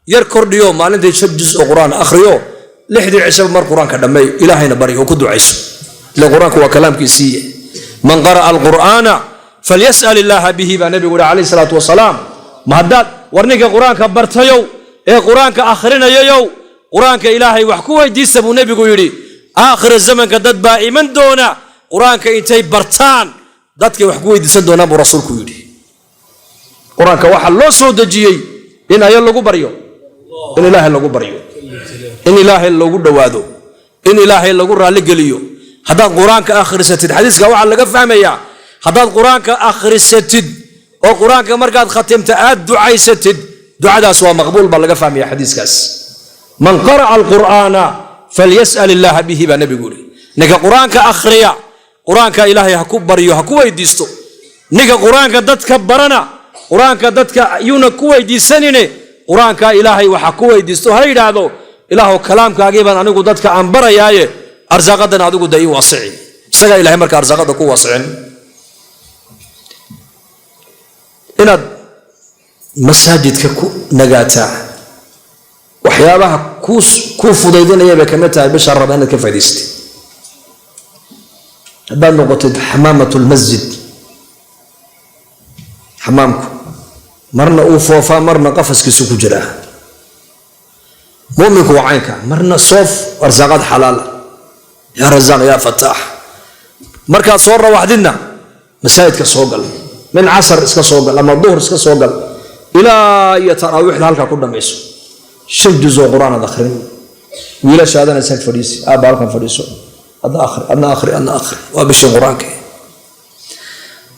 يركض يوم ما ننتهي شد جزء قرآن آخر يوم لحد عشاء مر قرآن كدمي إلهينا بري وكدو عيسو القرآن هو كلام كيسية من قرأ القرآن فليسأل الله به بنبي عليه الصلاة والسلام ما هداد ورنيك قرآن كبرت يو إيه قرآن كآخرين يو قرآن كإلهي وحكوه يديس أبو نبي يقولي آخر الزمن كدد بائي من دونا قرآن كإنتي برتان دادك وحكوه يديس دونا أبو رسولك يقولي قرآن كواحد لو سود جيي إن أيال لغو بريو إن إلهي لغو بريو إن إلهي لغو دوادو إن إلهي لغو رالي قليو هذا القرآن كآخر ستد حديث كواحد لغا فهميا هذا القرآن كآخر ستد وقرآن كمرقات ختمت دعاء ستد دعاء دا سوا مقبول بلغا فهميا حديث كاس من قرأ القرآن فليسأل الله به بنبي قولي نكا قرآن كأخريا قرآن كإلهي هكو بريو هكو يديستو نكا قرآن كدد كبرنا قرآن كدد كيونا كو يديسنين قرآن كإلهي وحكو يديستو هاي دادو إلهو كلام كاقيبا أنكو دد كأنبرا ياي أرزاقنا هذا قد واسعي سجى إلهي مرك أرزاقنا كو واسعين إن مساجد كو نجاتا وحيابها كوف ضيدين يبقى كمتها بشر ربنا كيف يدستي بان نقطة حمامة المسجد حمامكم مرنا أوفوفا مرنا قفص كسوك جراه مؤمنك وعينك مرنا صوف أرزاقات حلال يا رزاق يا فتاح مركز صورة واحدنا مساجد كسوقل من عصر اسك سوقل لما الظهر اسك سوقل إلى يتراوح لهالك كل ميسو شن جزء قرآن ذخرين ولا شهادة نسك فريسي أبالكم فريسو أنا آخر وبش القرآن كي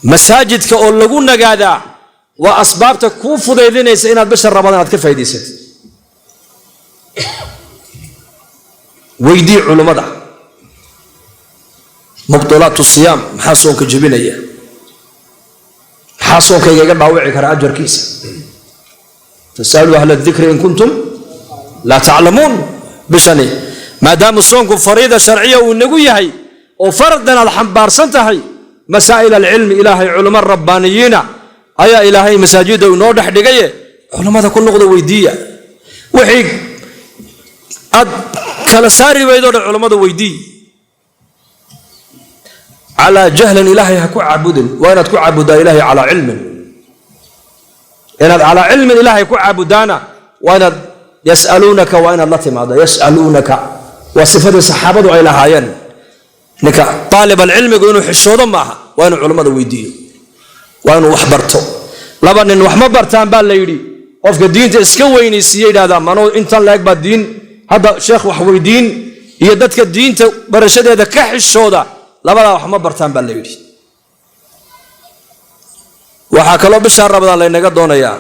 مساجد كأول لقونا قاعدة وأسبابتك كوفو ذيذين يسئين بشر رمضان كيف يديست ويدي علماء مبطلات الصيام حاسون كجبينية حاسون كي يقبع باوعي كرا أجر كيس تسألوا أهل الذكر إن كنتم لا تعلمون بشني ما دام صومكم فريضة شرعية والنقوية هي وفرضنا الحنبار سنتهي مسائل العلم إلهي علماء الربانيين أيا إلهي مساجد ونودح دقية علماء كل نقضة ويدية وحي كلا ساري ويدور العلماء ويدي على جهل إلهي هكو عبد وأنا تكو عبد إلهي على علم أنا على علم إلهي هكو عبدانا وأنا يسألونك وأنا الله ماذا يسألونك وصفة الصحابة إلى هاين نك طالب العلم يقولون حشودا معها وأنا علماء ويدي وأنا وحبرته لبن إن وحما برتان بالليلي وفق الدين تسكويني سيد هذا منو أنت لا يقبل الدين هذا شيخ وحويدين يدتك الدين برشة هذا كحشودا لبن وحما برتان بالليلي وحكى الله بشار رمضان لأن قدونا يا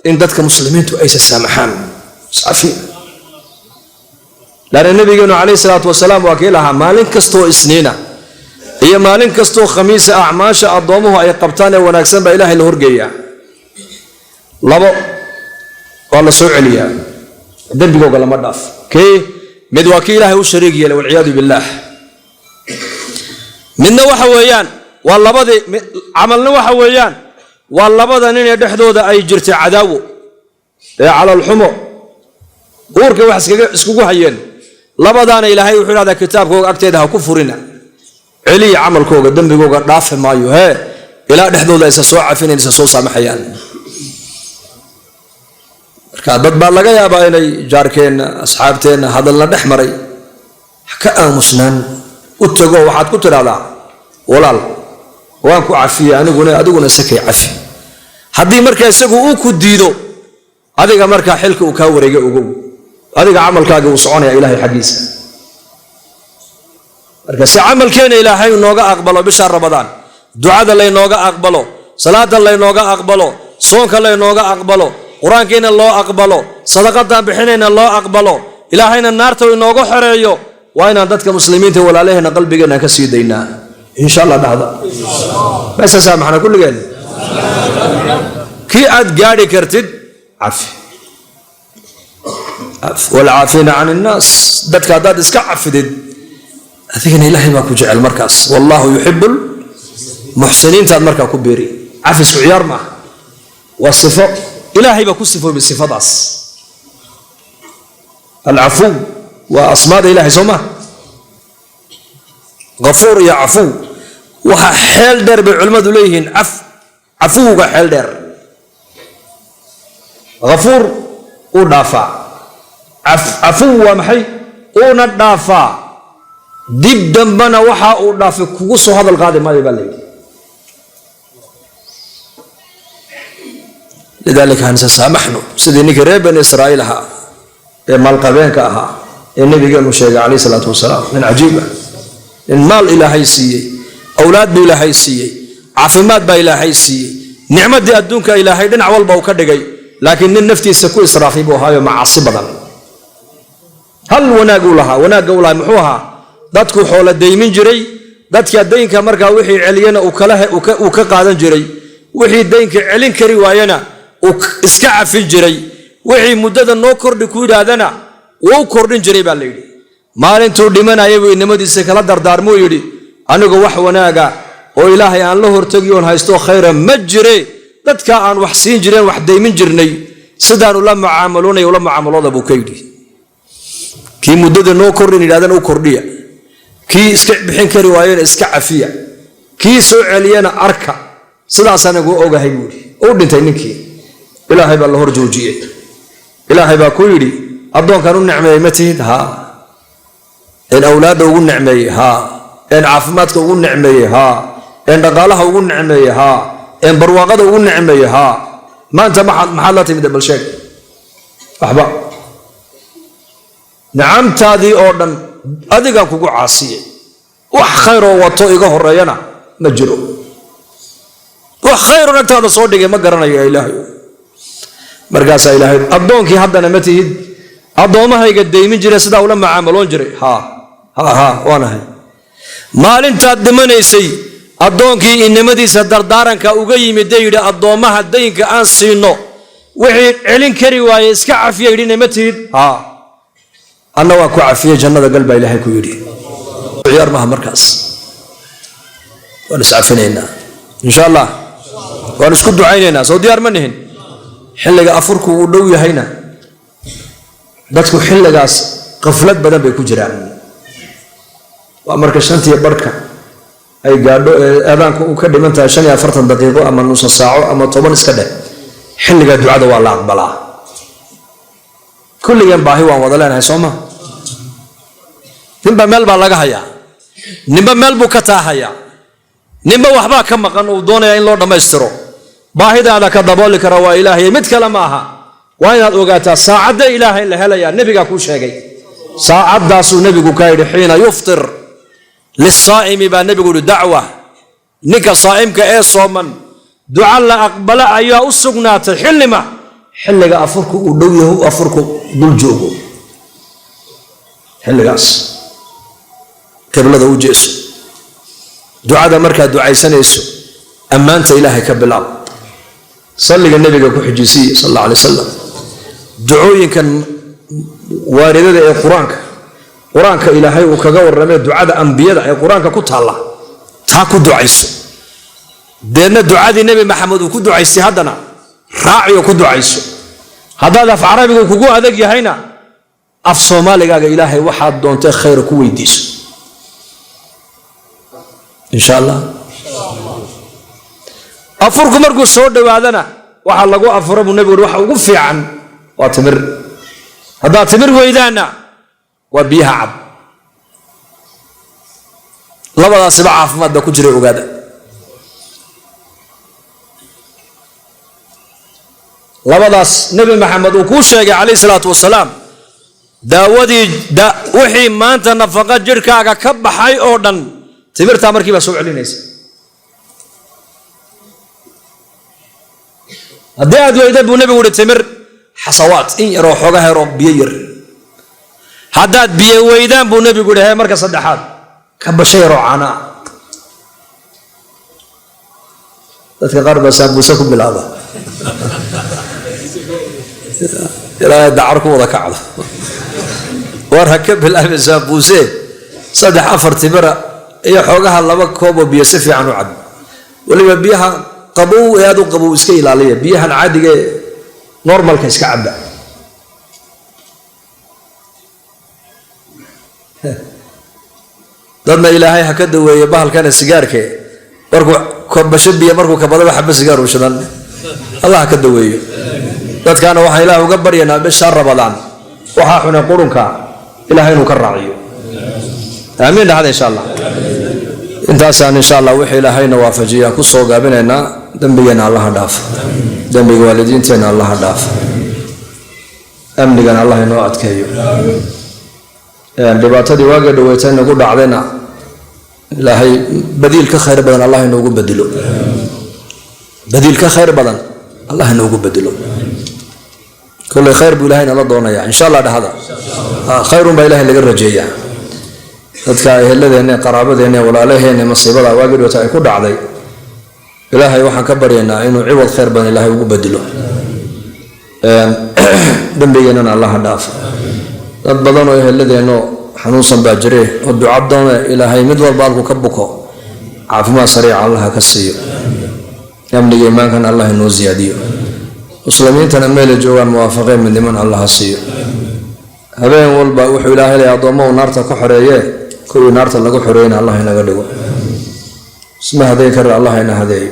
إن دتك مسلمين تؤيس السامحان صافي لأن النبي عليه الصلاة والسلام وكيلها مالين كستو إسنينا هي مالين كستو خميس أعماش أضمه أي قبطان ونكسن بإله الهرجية لبو والله سوء عليا الدم بيقول قال ما ضاف كي مد وكيله وشريكي والعياذ بالله من وحويان والله بدي عملنا وحويان والله بدي نين يدحدود أي جرت عداو على الحمو ورك واحد اسكو حيين لبدانا إلهي وحول هذا كتاب كوك أكتدها كفرنا علي عمل كوك الدم بيقول ضاف مايو هي إلى دحدود ليس سوء عفين ليس سوء سامحيان كادت بالغا يا بايني جاركين أصحابتين هذا الله دحمري حكا مسنان وتجو واحد كتر على ولال وانكو عفية أنا أقول سكي عفي هذه مركز سكو أوكو ديدو هذا مركز حلك وكاوري أوكو هذا عمل كاجو وصعون يا إلهي حديث مركز عمل كان إلهي ونوجا أقبله بشهر رمضان دعاء الله نوجا أقبله صلاة الله نوجا أقبله صوم الله نوجا أقبله قرآن كين الله أقبله صدقة بحنين الله أقبله إلهينا النار تو نوجا حريو وين عندك مسلمين تقول علينا قلبنا كسيدنا إن شاء الله هذا بس سامحنا كل جن كي أد جاري كرتد عفي والعافين عن الناس دتك داد اسك عفدد أذكر إلهي ما كوجع المركز والله يحب المحسنين تاد مركز كبيري عفي سعيار ما والصفة إلهي بكوسفه بالصفة داس العفو وأصماد إلهي سما غفور يا عفو وحال در بالعلماء دوليهن عفو وحال در غفور ودافع عفو ومحي وندافع دب دمنا وحا ودافع كوسو هذا القادم ما يبالي لذلك هنسى سامحنا سيدنا كريم بن إسرائيل ها مالقبين كأها النبي قال مشيخ عليه الصلاة والسلام من عجيبة المال إلهي سيء أولاد بإلهي سيء عافمات بإلهي سيء نعمة دي أدونك إلهي دين عوال باوكا دقي لكن النفتي سكو إسرافي بوهاي مع عصبا هل وناقوا لها محوها دادكو حول الدين من جري دادك الدين كمركا وحي علينا وكقادا جري وحي الدين كعلين كريواينا واسكع في الجري وحي مدد النوكر دكود هذانا وكردين جري بالليل ما انتو دمنا يبو انما دي سكلا دردار مو يدي انغو wax wanaaga oo ilaahay aan la hortagiyoon haysto khayra majri dadka aan wax siin jireen wax deymin jirnay sidaan la macaamaloonay oo la macaamaloda buu kaydi ki mudada noo kordhin ilaadan uu kordhiya ki iska bixin kari waayeen iska cafiya ki soo celiyana arka sidaas anagu ogahay buu oo dhintay ninkii ilaahay baa la hor joojiyay ilaahay baa ku yiri adoonkan u nicmeeyay matid ha إن أولاده يقول نعمي ها إن عافماتك يقول نعمي ها إن رجالها يقول نعمي ها إن برواقته يقول نعمي ها ما أنت محلاتي من دبل شيء أحبا نعم تادي أوردن أديك كوكو عاصية وخير وطوئقه الريانا مجرو وخير أنك هذا صوتك ما قرنا يا إلهي مرقاس إلهي أدونك هذا نمتهد أدوما هاي قد دايمين جري سدا ولا مع عملون جري ها وانا هاي مال انت دمني سي أدونك إنما دي صدر دارنك أوجي مدير أدوما هدينك أنسينو وحي علين كري وايسك عافية يدين نمتهد أنا وأكو عافية جنة قلب إلهي كويري عيار مها مركز ونسعفنينا إن شاء الله ونسكد عينينا سو ديار منهن حلقة أفركو ودوي هينا dadku xilligaas qaflad badan bay ku jiraan waa marka shantii barka ay gaadho aadaanku uu ka dhiman tahay 45 daqiiqo ama nus saaco ama 10 iska dheh xilliga ducada waa la aqbalaa kulligan baahi waan wada leenahay Soomaa ninba meel baa laga hayaa ninba meel buu ka taahaya ninba waxba ka maqan oo doonaya in loo dhameystiro baahidaada ka dabooli kara waa Ilaahay mid kale ma aha وين أوقاتها ساعد إلهي اللي هلا يا نبي كوش هجي ساعد داسو نبي كايد حين يفطر للصائم يبقى نبي يقول دعوة نك صائم كأي صومن دعاء لا أقبل أيها السجنات حلمة حلقة أفركوا ودويه أفركوا بالجوجو حلقاس قبل ذا وجيس دعاء ذا مركز دعاء سنة يسوع أما أنت إلهي كبلاب صلي النبي كحجيسي صلى الله عليه وسلم دعوين كان واردة قرآنك إلهي وكجور رمي دعاء أنبياء قرآنك كتها الله تاكو دعيسو دينا دعاء النبي محمد وكدو عيسي هذانا راعي وكدو عيسو هذا في عربي وكجو هذاك يهينا أف صومالي قال إلهي واحد دون تخير كويديس إن شاء الله أفركم مركو صور دوادنا وحال لقوا أفرم النبي وروح وقفي عن وتمر هذا تمر ويدانا وبيها عب لبدا سبعة في مادة كجري وقادة لبدا نبي محمد وكوشة عليه الصلاة والسلام داودي دا وحي ما أنت نفقات جركاك كب حي أوردن تمر تامر كيف سوء علينيس هذا أدوية أبو نبي ولد تمر حصوات إن يروح وجهه رب بيير هذا بيه ويدان أبو نبي يقول هاي مركز صدحات كبشير عنا تتقرب سامبوسكم بالعضة لا يدعركم ولا كعض وارهكب بالأهل سامبوسه صدح أفر تمر هي حوجها الله بكوب وبيسفي عنه عد واللي بيها قبو يادو قبو اسكي لاليه بيها عادي نورمال كاسك عبا dadna ilaahay ha ka daweeyo bahalkan sigaarka markuu kobasho biyo markuu ka badaba xabba sigaar u shidan Allah ha ka daweeyo dadkana waxa ilaahay uga baryanaa bisha Ramadaan waxa xuna qurunka ilaahay inuu ka raaciyo aamin hada insha Allah intaasaan insha Allah wixii ilaahayna waafajiya ku soo gaabinayna dambigeena Allah dhaaf dambiga waalidiinteena Allah dhaaf amnigan Allah inoo adkeeyo dhibaatadii waaga dhaweetay nagu dhacdayna ilaahay badiil ka khayr badan Allah inoogu bedelo badiil ka khayr badan Allah inoogu bedelo kullu khayr bu ilaahayna la doonaya insha Allah dhahada khayrun ba ilaahay laga rajeeyaa dadka ehelada qaraabadeena walaalaheena masiibada waaga dhaweetay ay ku dhacday ilaahay waxaan ka baryaynaa inuu ciwad khayr badan ilaahay ugu bedelo dambigeena Allah dhaaf dad badan oo ehelada xanuunsan baa jiray oo ducadana ilaahay mid walba uu ka buko caafimaad sariic Allah ka siiyo amniga iimaankan Allah inoo ziyaadiyo muslimiintana meel joogan muwaafaqeen midnimo Allah siiyo habeen walba wuxuu ilaahay leeyahay adoomo naarta ku xoreeyay kuwii naarta lagu xoreeyay Allah inaga dhigo اسمه هذين كر الله إنه هذين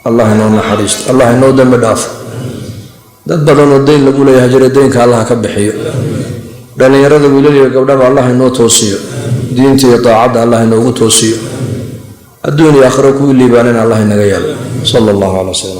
الله إنه نحريست الله إنه دم داف دد بدن الدين لقول يهجر الدين كالله كبحيه دان يرد ويلي قبل الله إنه توصيه دينتي طاعة الله إنه توصيه الدنيا آخرة كل اللي باننا الله إنه جيال صلى الله عليه وسلم